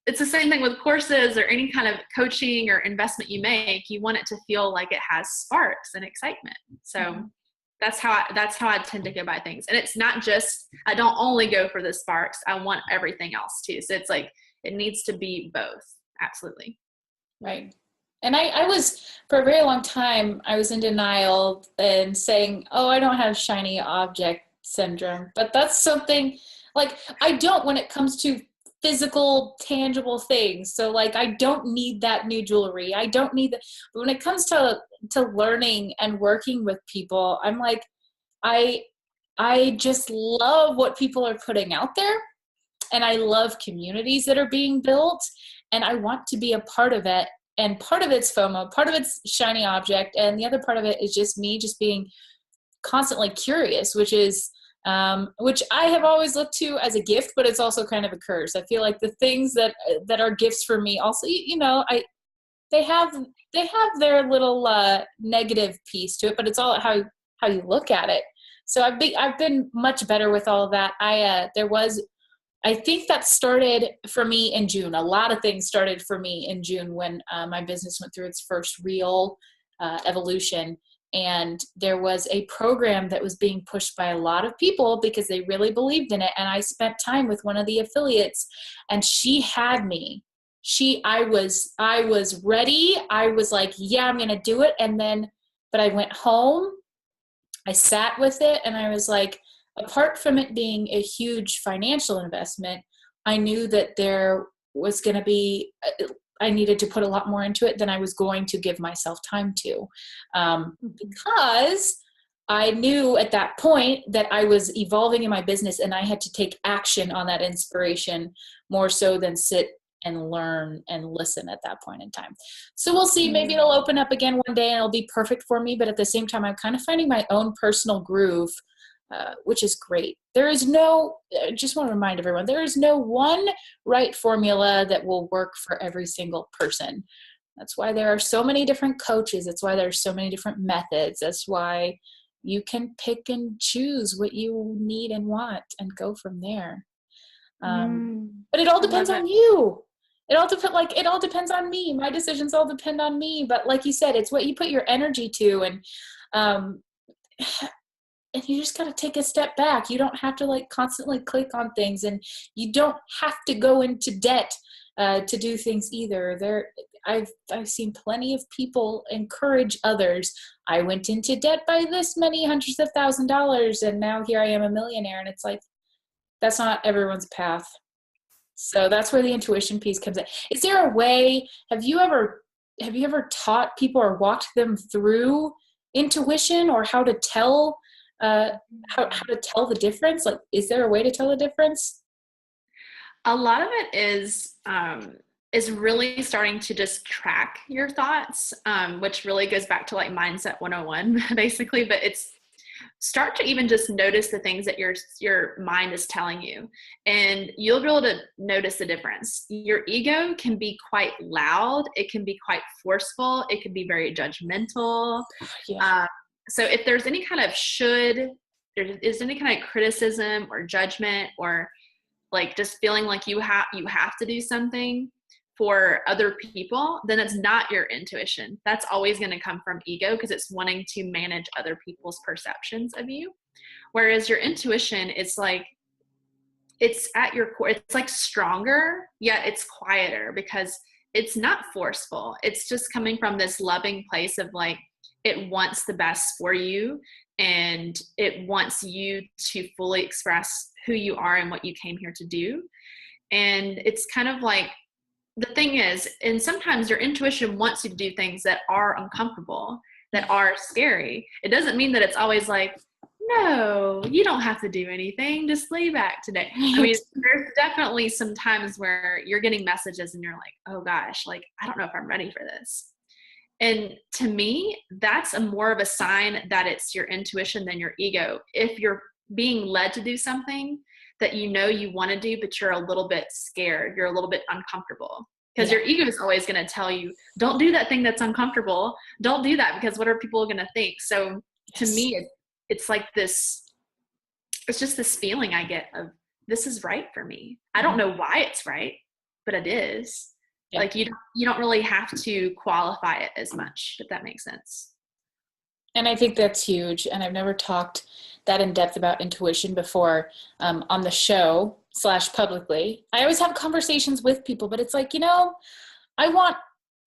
[SPEAKER 2] it's the same thing with courses or any kind of coaching or investment you make. You want it to feel like it has sparks and excitement. So that's how I tend to go by things. And it's not just, I don't only go for the sparks. I want everything else too. So it's like, it needs to be both. Absolutely.
[SPEAKER 1] Right. And I was, for a very long time, I was in denial and saying, oh, I don't have shiny object syndrome. But that's something, like, I don't when it comes to physical, tangible things. So, like, I don't need that new jewelry. I don't need that. But when it comes to learning and working with people, I'm like, I just love what people are putting out there. And I love communities that are being built. And I want to be a part of it. And part of it's FOMO, part of it's shiny object, and the other part of it is just me just being constantly curious, which I have always looked to as a gift, but it's also kind of a curse. I feel like the things that are gifts for me also, they have their little negative piece to it, but it's all how you look at it. So I've been much better with all of that. I think that started for me in June. A lot of things started for me in June when my business went through its first real evolution. And there was a program that was being pushed by a lot of people because they really believed in it. And I spent time with one of the affiliates, and she had me. I was ready. I was like, yeah, I'm going to do it. But I went home, I sat with it, and I was like, apart from it being a huge financial investment, I knew that there was going to be, I needed to put a lot more into it than I was going to give myself time to. Because I knew at that point that I was evolving in my business, and I had to take action on that inspiration more so than sit and learn and listen at that point in time. So we'll see. Maybe it'll open up again one day and it'll be perfect for me. But at the same time, I'm kind of finding my own personal groove, which is great. I just want to remind everyone, there is no one right formula that will work for every single person. That's why there are so many different coaches. That's why there are so many different methods. That's why you can pick and choose what you need and want and go from there. But it all depends on you. It all depends on me. My decisions all depend on me. But like you said, it's what you put your energy to, and you just got to take a step back. You don't have to constantly click on things, and you don't have to go into debt to do things either. I've seen plenty of people encourage others. I went into debt by this many hundreds of $1,000s, and now here I am a millionaire. And it's like, that's not everyone's path. So that's where the intuition piece comes in. Is there a way, have you ever taught people or walked them through intuition, or how to tell how to tell the difference? Like, is there a way to tell the difference?
[SPEAKER 2] A lot of it is really starting to just track your thoughts, which really goes back to like mindset 101 basically, but it's start to even just notice the things that your mind is telling you, and you'll be able to notice the difference. Your ego can be quite loud, it can be quite forceful, it can be very judgmental.
[SPEAKER 1] Yeah.
[SPEAKER 2] So if there's any kind of there is any kind of criticism or judgment, or like just feeling like you have to do something for other people, then it's not your intuition. That's always going to come from ego, because it's wanting to manage other people's perceptions of you. Whereas your intuition is like, it's at your core, it's like stronger, yet it's quieter, because it's not forceful. It's just coming from this loving place of like, it wants the best for you, and it wants you to fully express who you are and what you came here to do. And it's kind of like, the thing is, and sometimes your intuition wants you to do things that are uncomfortable, that are scary. It doesn't mean that it's always like, no, you don't have to do anything, just lay back today. I mean, there's definitely some times where you're getting messages and you're like, oh gosh, like, I don't know if I'm ready for this. And to me, that's more of a sign that it's your intuition than your ego. If you're being led to do something that you know you want to do, but you're a little bit scared, you're a little bit uncomfortable, because your ego is always going to tell you, don't do that thing that's uncomfortable. Don't do that, because what are people going to think? So to me, it's like this, it's just this feeling I get of, this is right for me. I don't know why it's right, but it is. Yeah. Like you don't really have to qualify it as much, if that makes sense.
[SPEAKER 1] And I think that's huge. And I've never talked that in depth about intuition before on the show / publicly. I always have conversations with people, but it's like, I want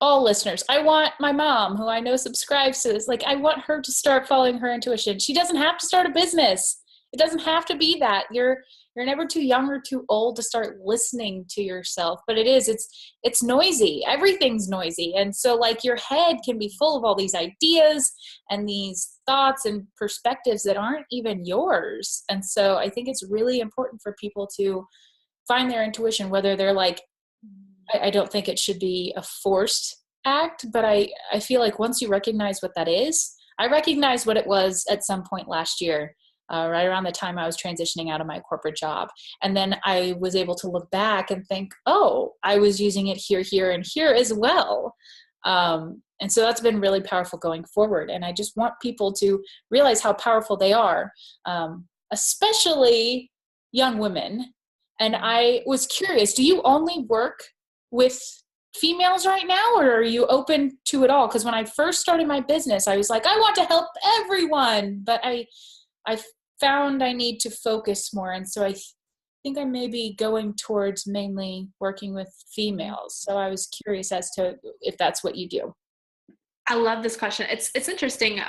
[SPEAKER 1] all listeners. I want my mom, who I know subscribes to this. Like, I want her to start following her intuition. She doesn't have to start a business. It doesn't have to be that. You're never too young or too old to start listening to yourself, but it's noisy. Everything's noisy. And so like your head can be full of all these ideas and these thoughts and perspectives that aren't even yours. And so I think it's really important for people to find their intuition, whether they're like, I don't think it should be a forced act, but I feel like once you recognize what that is, I recognized what it was at some point last year. Right around the time I was transitioning out of my corporate job. And then I was able to look back and think, oh, I was using it here, here, and here as well. And so that's been really powerful going forward. And I just want people to realize how powerful they are, especially young women. And I was curious, do you only work with females right now, or are you open to it all? Because when I first started my business, I was like, I want to help everyone, but I found I need to focus more. And so I think I may be going towards mainly working with females. So I was curious as to if that's what you do.
[SPEAKER 2] I love this question. It's interesting.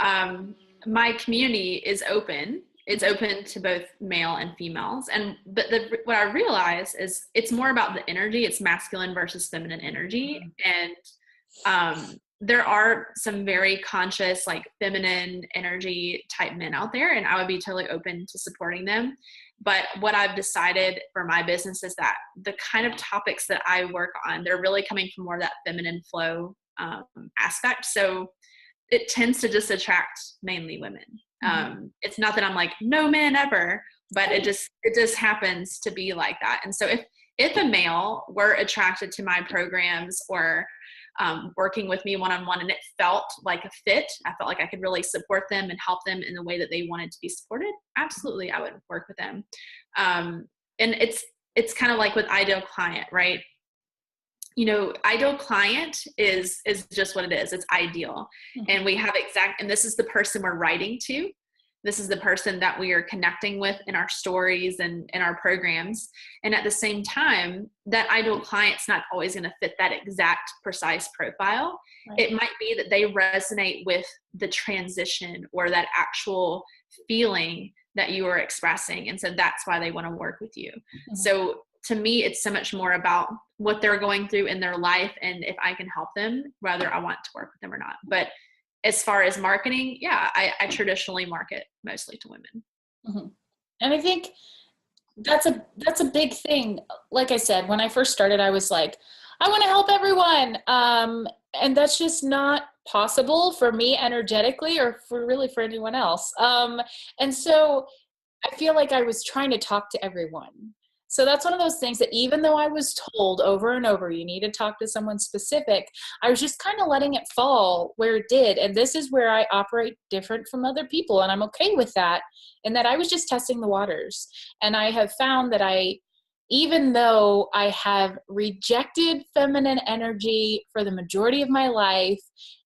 [SPEAKER 2] My community is open. It's open to both male and females. But what I realize is it's more about the energy. It's masculine versus feminine energy. And there are some very conscious, like feminine energy type men out there, and I would be totally open to supporting them. But what I've decided for my business is that the kind of topics that I work on, they're really coming from more of that feminine flow aspect. So it tends to just attract mainly women. It's not that I'm like, no men ever, but it just happens to be like that. And so if a male were attracted to my programs or working with me one-on-one, and it felt like a fit, I felt like I could really support them and help them in the way that they wanted to be supported, absolutely, I would work with them. And it's kind of like with ideal client, right? Ideal client is just what it is. It's ideal. And we have and this is the person we're writing to. This is the person that we are connecting with in our stories and in our programs. And at the same time, that ideal client's not always going to fit that exact precise profile. Right. It might be that they resonate with the transition or that actual feeling that you are expressing. And so that's why they want to work with you. So to me, it's so much more about what they're going through in their life and if I can help them, whether I want to work with them or not. But as far as marketing, I traditionally market mostly to women.
[SPEAKER 1] And I think that's a big thing. Like I said, when I first started, I was like, I want to help everyone. And that's just not possible for me energetically or for anyone else. And so I feel like I was trying to talk to everyone. So that's one of those things that even though I was told over and over, you need to talk to someone specific, I was just kind of letting it fall where it did. And this is where I operate different from other people. And I'm okay with that. And that I was just testing the waters. And I have found that even though I have rejected feminine energy for the majority of my life,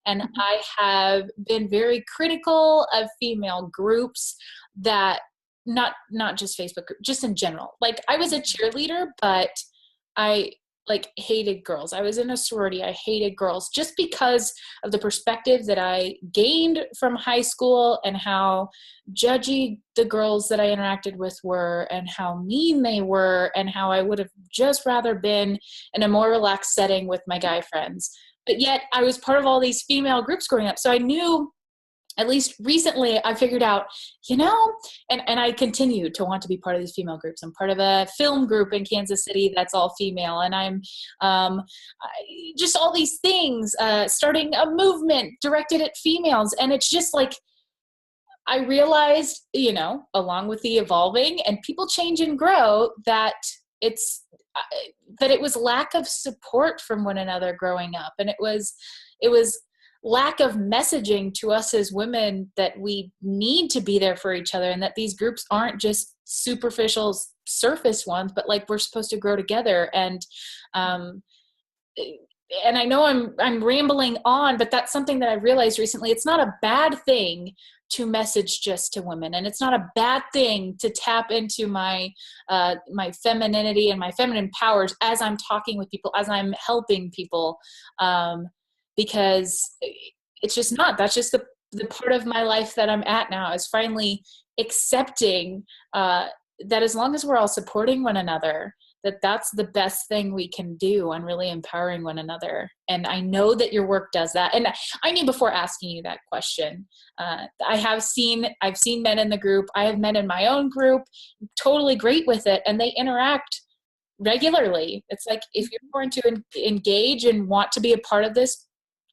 [SPEAKER 1] and I have been very critical of female groups that not just Facebook, just in general. Like I was a cheerleader, but I like hated girls. I was in a sorority. I hated girls just because of the perspective that I gained from high school and how judgy the girls that I interacted with were and how mean they were and how I would have just rather been in a more relaxed setting with my guy friends. But yet I was part of all these female groups growing up. So I knew, at least recently, I figured out, and I continue to want to be part of these female groups. I'm part of a film group in Kansas City that's all female, and I'm just all these things, starting a movement directed at females. And it's just like, I realized, along with the evolving and people change and grow, that it was lack of support from one another growing up. And it was lack of messaging to us as women that we need to be there for each other and that these groups aren't just superficial surface ones, but like we're supposed to grow together. And I know I'm rambling on, but that's something that I realized recently. It's not a bad thing to message just to women, and it's not a bad thing to tap into my femininity and my feminine powers as I'm talking with people, as I'm helping people. Because it's just not, that's just the part of my life that I'm at now, is finally accepting that as long as we're all supporting one another, that's the best thing we can do, and really empowering one another. And I know that your work does that. And I knew before asking you that question, I've seen men in the group. I have men in my own group, totally great with it. And they interact regularly. It's like, if you're going to engage and want to be a part of this,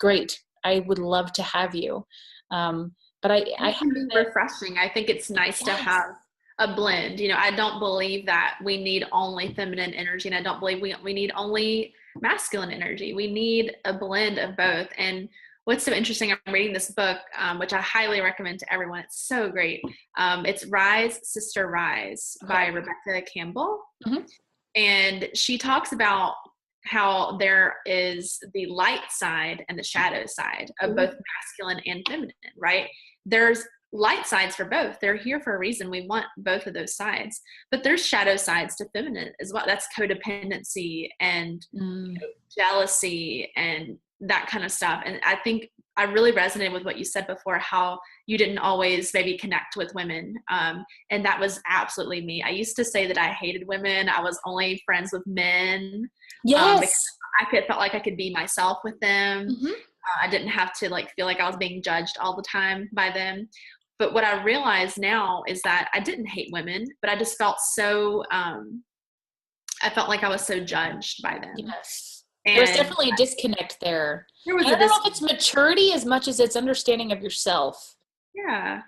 [SPEAKER 1] great. I would love to have you. But I
[SPEAKER 2] can be refreshing. I think it's nice to have a blend. I don't believe that we need only feminine energy, and I don't believe we need only masculine energy. We need a blend of both. And what's so interesting, I'm reading this book, which I highly recommend to everyone. It's so great. It's Rise, Sister Rise by Rebecca Campbell. Mm-hmm. And she talks about how there is the light side and the shadow side of both masculine and feminine, right? There's light sides for both. They're here for a reason. We want both of those sides, but there's shadow sides to feminine as well. That's codependency and jealousy and that kind of stuff. And I think I really resonated with what you said before, how you didn't always maybe connect with women. And that was absolutely me. I used to say that I hated women. I was only friends with men.
[SPEAKER 1] Yes.
[SPEAKER 2] Because I felt like I could be myself with them. Mm-hmm. I didn't have to feel like I was being judged all the time by them. But what I realize now is that I didn't hate women, but I just felt so, I felt like I was so judged by them.
[SPEAKER 1] Yes. And there's definitely a disconnect there. I don't know if it's maturity as much as it's understanding of yourself.
[SPEAKER 2] Yeah.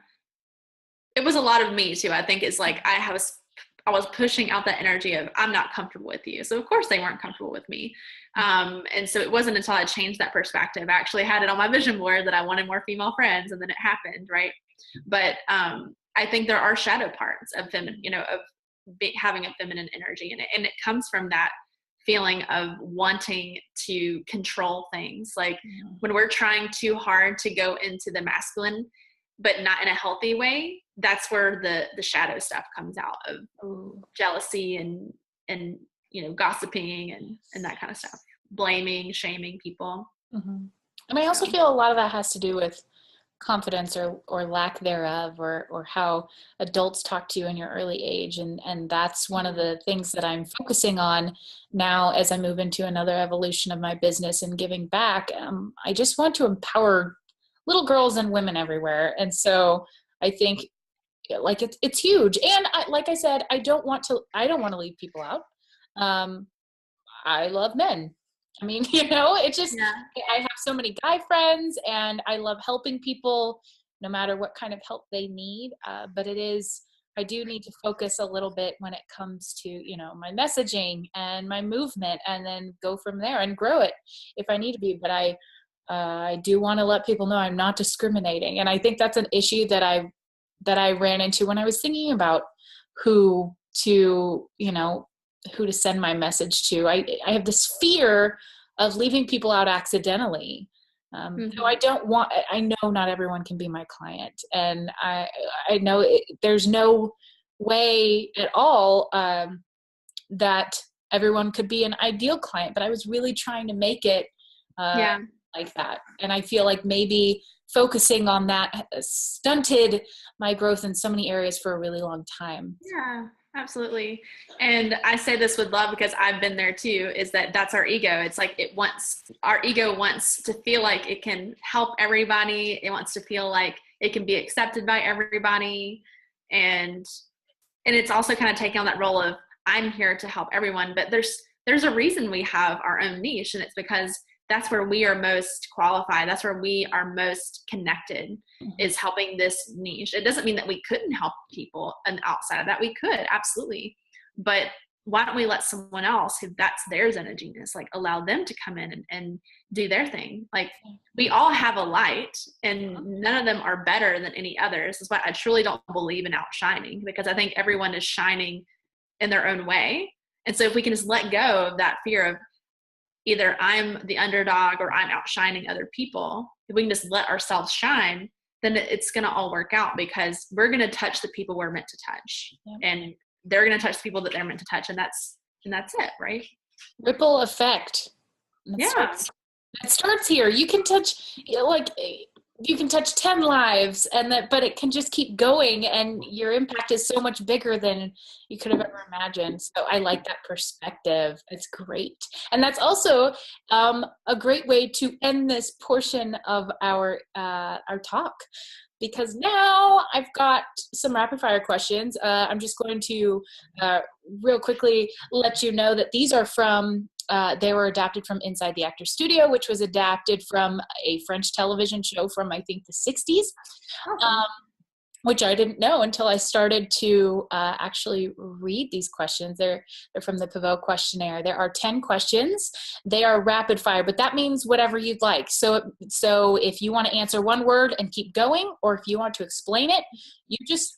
[SPEAKER 2] It was a lot of me too. I think it's like I was pushing out that energy of, I'm not comfortable with you. So of course they weren't comfortable with me. And so it wasn't until I changed that perspective. I actually had it on my vision board that I wanted more female friends, and then it happened. Right. But I think there are shadow parts of feminine, having a feminine energy in it. And it comes from that feeling of wanting to control things. Like when we're trying too hard to go into the masculine, but not in a healthy way, that's where the shadow stuff comes out of jealousy and gossiping and that kind of stuff, blaming, shaming people.
[SPEAKER 1] Mm-hmm. And I also feel a lot of that has to do with confidence or lack thereof, or how adults talk to you in your early age. And that's one of the things that I'm focusing on now as I move into another evolution of my business and giving back. I just want to empower little girls and women everywhere. And so I think like it's huge. And like I said, I don't want to leave people out. I love men. I mean, it's just,
[SPEAKER 2] Yeah.
[SPEAKER 1] I have so many guy friends, and I love helping people no matter what kind of help they need. But I do need to focus a little bit when it comes to, my messaging and my movement, and then go from there and grow it if I need to be. But I do want to let people know I'm not discriminating. And I think that's an issue that I ran into when I was thinking about who to send my message to. I have this fear of leaving people out accidentally. So I know not everyone can be my client. And I know there's no way at all that everyone could be an ideal client, but I was really trying to make it like that. And I feel like maybe focusing on that stunted my growth in so many areas for a really long time.
[SPEAKER 2] Yeah, absolutely. And I say this with love because I've been there too, is that's our ego. It's like our ego wants to feel like it can help everybody. It wants to feel like it can be accepted by everybody. And it's also kind of taking on that role of, I'm here to help everyone, but there's a reason we have our own niche, and it's because that's where we are most qualified. That's where we are most connected, is helping this niche. It doesn't mean that we couldn't help people and outside of that. We could, absolutely. But why don't we let someone else who that's their zone of genius, like allow them to come in and do their thing. Like, we all have a light, and none of them are better than any others. That's why I truly don't believe in outshining, because I think everyone is shining in their own way. And so if we can just let go of that fear of either I'm the underdog or I'm outshining other people, if we can just let ourselves shine, then it's going to all work out, because we're going to touch the people we're meant to touch. Yep. And they're going to touch the people that they're meant to touch. And that's it, right?
[SPEAKER 1] Ripple effect. It starts here. You can touch, you can touch 10 lives, but it can just keep going, and your impact is so much bigger than you could have ever imagined. So I like that perspective. It's great. And that's also a great way to end this portion of our talk, because now I've got some rapid fire questions. I'm just going to real quickly let you know that these are from they were adapted from Inside the Actor Studio, which was adapted from a French television show from, I think, the 60s, which I didn't know until I started to actually read these questions. They're from the Pivot questionnaire. There are 10 questions. They are rapid fire, but that means whatever you'd like. So if you want to answer one word and keep going, or if you want to explain it, you just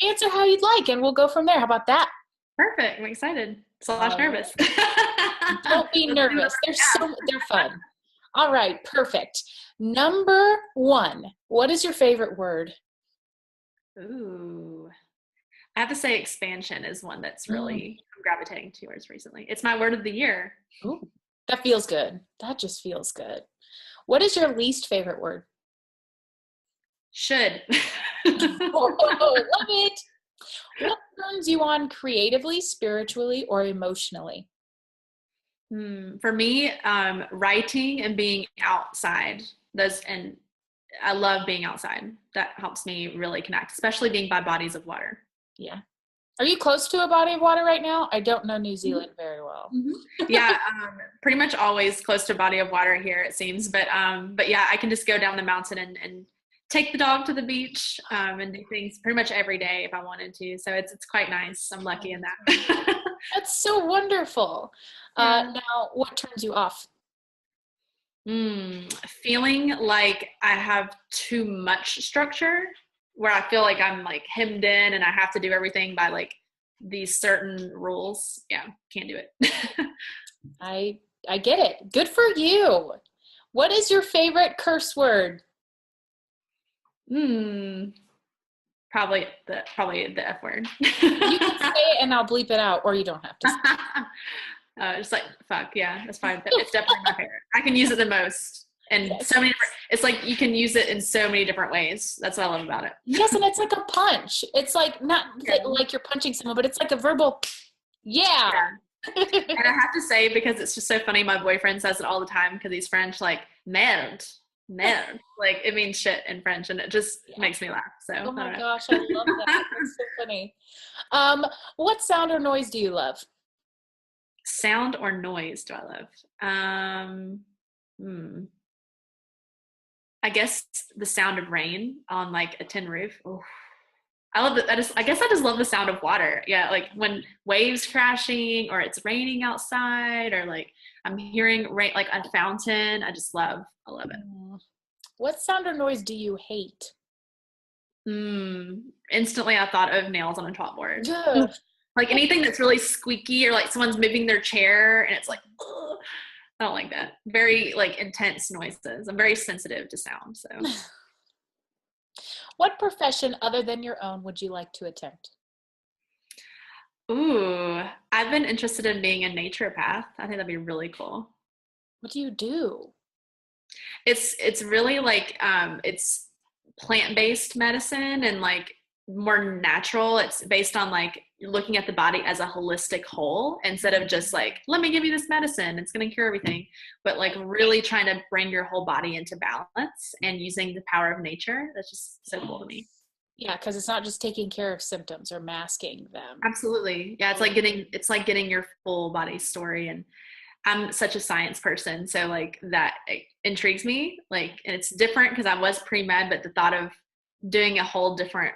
[SPEAKER 1] answer how you'd like, and we'll go from there. How about that?
[SPEAKER 2] Perfect. I'm excited. Nervous.
[SPEAKER 1] Don't be nervous. They're fun. All right. Perfect. Number 1. What is your favorite word?
[SPEAKER 2] Ooh. I have to say expansion is one that's really gravitating towards recently. It's my word of the year.
[SPEAKER 1] Ooh, that feels good. That just feels good. What is your least favorite word?
[SPEAKER 2] Should.
[SPEAKER 1] Love it. What turns you on creatively, spiritually, or emotionally?
[SPEAKER 2] For me, writing and being outside. And I love being outside. That helps me really connect, especially being by bodies of water.
[SPEAKER 1] Yeah. Are you close to a body of water right now? I don't know New Zealand very well.
[SPEAKER 2] Yeah, pretty much always close to a body of water here, it seems. But yeah, I can just go down the mountain and take the dog to the beach and do things pretty much every day if I wanted to. So it's quite nice. I'm lucky in that.
[SPEAKER 1] That's so wonderful. Now, what turns you off?
[SPEAKER 2] Feeling like I have too much structure, where I feel like I'm like hemmed in and I have to do everything by like these certain rules. Yeah, can't do it.
[SPEAKER 1] I get it. Good for you. What is your favorite curse word?
[SPEAKER 2] Probably the F word.
[SPEAKER 1] You can say it and I'll bleep it out, or you don't have to say it.
[SPEAKER 2] Just like fuck, yeah, that's fine. It's definitely my favorite. I can use it the most, and so many different. It's like you can use it in so many different ways. That's what I love about it.
[SPEAKER 1] Yes, and it's like a punch. It's like not like you're punching someone, but it's like a verbal. Yeah.
[SPEAKER 2] And I have to say, because it's just so funny, my boyfriend says it all the time because he's French. Like merde, merde. Like it means shit in French, and it just makes me laugh. So
[SPEAKER 1] Oh
[SPEAKER 2] I
[SPEAKER 1] my
[SPEAKER 2] don't know.
[SPEAKER 1] gosh, I love that. That's so funny. What sound or noise do you love?
[SPEAKER 2] Sound or noise do I love? I guess the sound of rain on like a tin roof. Oof. I love that. I guess I just love the sound of water. Yeah, like when waves crashing or it's raining outside or like I'm hearing rain, like a fountain. I love it.
[SPEAKER 1] What sound or noise do you hate?
[SPEAKER 2] Instantly, I thought of nails on a chalkboard.
[SPEAKER 1] Ugh.
[SPEAKER 2] Like anything that's really squeaky or like someone's moving their chair and it's like, ugh. I don't like that. Very like intense noises. I'm very sensitive to sound. So,
[SPEAKER 1] What profession other than your own would you like to attempt?
[SPEAKER 2] ooh, I've been interested in being a naturopath. I think that'd be really cool.
[SPEAKER 1] What do you do?
[SPEAKER 2] It's really like it's plant-based medicine and like more natural. It's based on like looking at the body as a holistic whole instead of just like, let me give you this medicine, it's going to cure everything, but like really trying to bring your whole body into balance and using the power of nature. That's just so cool to me.
[SPEAKER 1] Yeah, because it's not just taking care of symptoms or masking them.
[SPEAKER 2] Absolutely. Yeah, it's like getting your full body story. And I'm such a science person, so like that intrigues me. Like, and it's different because I was pre-med, but the thought of doing a whole different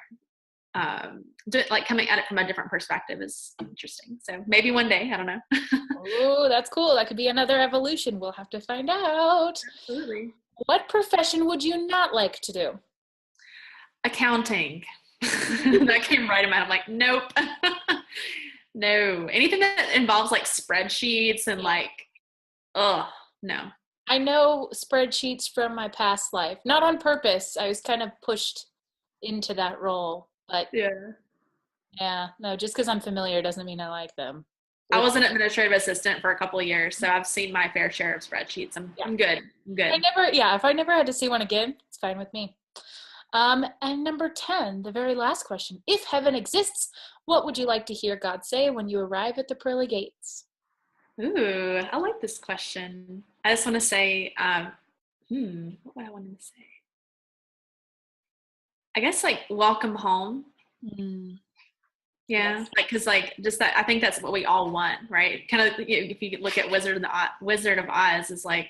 [SPEAKER 2] like coming at it from a different perspective is interesting. So maybe one day, I don't know.
[SPEAKER 1] Oh, that's cool. That could be another evolution. We'll have to find out.
[SPEAKER 2] Absolutely.
[SPEAKER 1] What profession would you not like to do?
[SPEAKER 2] Accounting. That came right in my head. I'm like, nope. No. Anything that involves like spreadsheets and like, oh, no.
[SPEAKER 1] I know spreadsheets from my past life. Not on purpose. I was kind of pushed into that role. But yeah, no, just because I'm familiar doesn't mean I like them.
[SPEAKER 2] I was an administrative assistant for a couple of years, so I've seen my fair share of spreadsheets. I'm good. I'm good.
[SPEAKER 1] If I never had to see one again, it's fine with me. And number 10, the very last question. If heaven exists, what would you like to hear God say when you arrive at the pearly gates?
[SPEAKER 2] Ooh, I like this question. I just want to say, what would I want him to say? I guess like welcome home. Yeah, yes. Like because like just that I think that's what we all want, right? Kind of if you look at Wizard of Oz, is like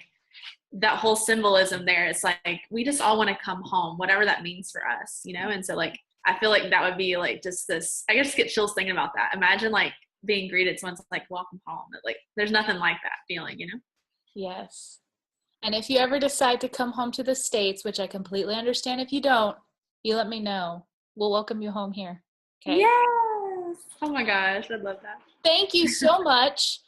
[SPEAKER 2] that whole symbolism there. It's like we just all want to come home, whatever that means for us, you know. And so like I feel like that would be like just this. I just get chills thinking about that. Imagine like being greeted, someone's like welcome home. Like there's nothing like that feeling, you know.
[SPEAKER 1] Yes. And if you ever decide to come home to the States, which I completely understand if you don't, you let me know. We'll welcome you home here. Okay.
[SPEAKER 2] Yes. Oh my gosh, I'd love that.
[SPEAKER 1] Thank you so much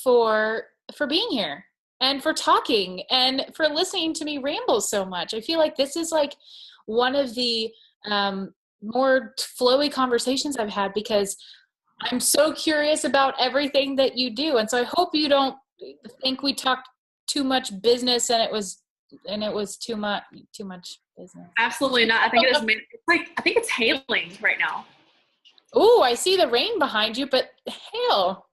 [SPEAKER 1] for being here and for talking and for listening to me ramble so much. I feel like this is like one of the more flowy conversations I've had because I'm so curious about everything that you do. And so I hope you don't think we talked too much business and it was too much business.
[SPEAKER 2] Absolutely not. I think it is. It's like I think it's hailing right now.
[SPEAKER 1] Oh, I see the rain behind you, but hail.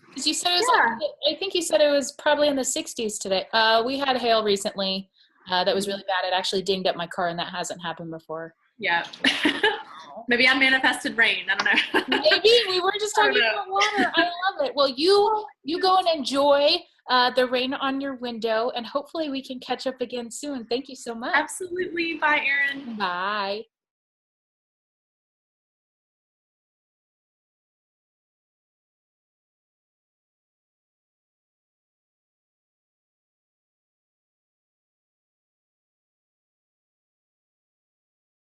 [SPEAKER 1] Because you said it was. I think you said it was probably in the 60s today. We had hail recently. That was really bad. It actually dinged up my car, and that hasn't happened before.
[SPEAKER 2] Yeah. Maybe I manifested rain. I don't know.
[SPEAKER 1] Maybe we were just talking about water. I love it. Well, you go and enjoy the rain on your window, and hopefully we can catch up again soon. Thank you so much.
[SPEAKER 2] Absolutely. Bye, Erin.
[SPEAKER 1] Bye.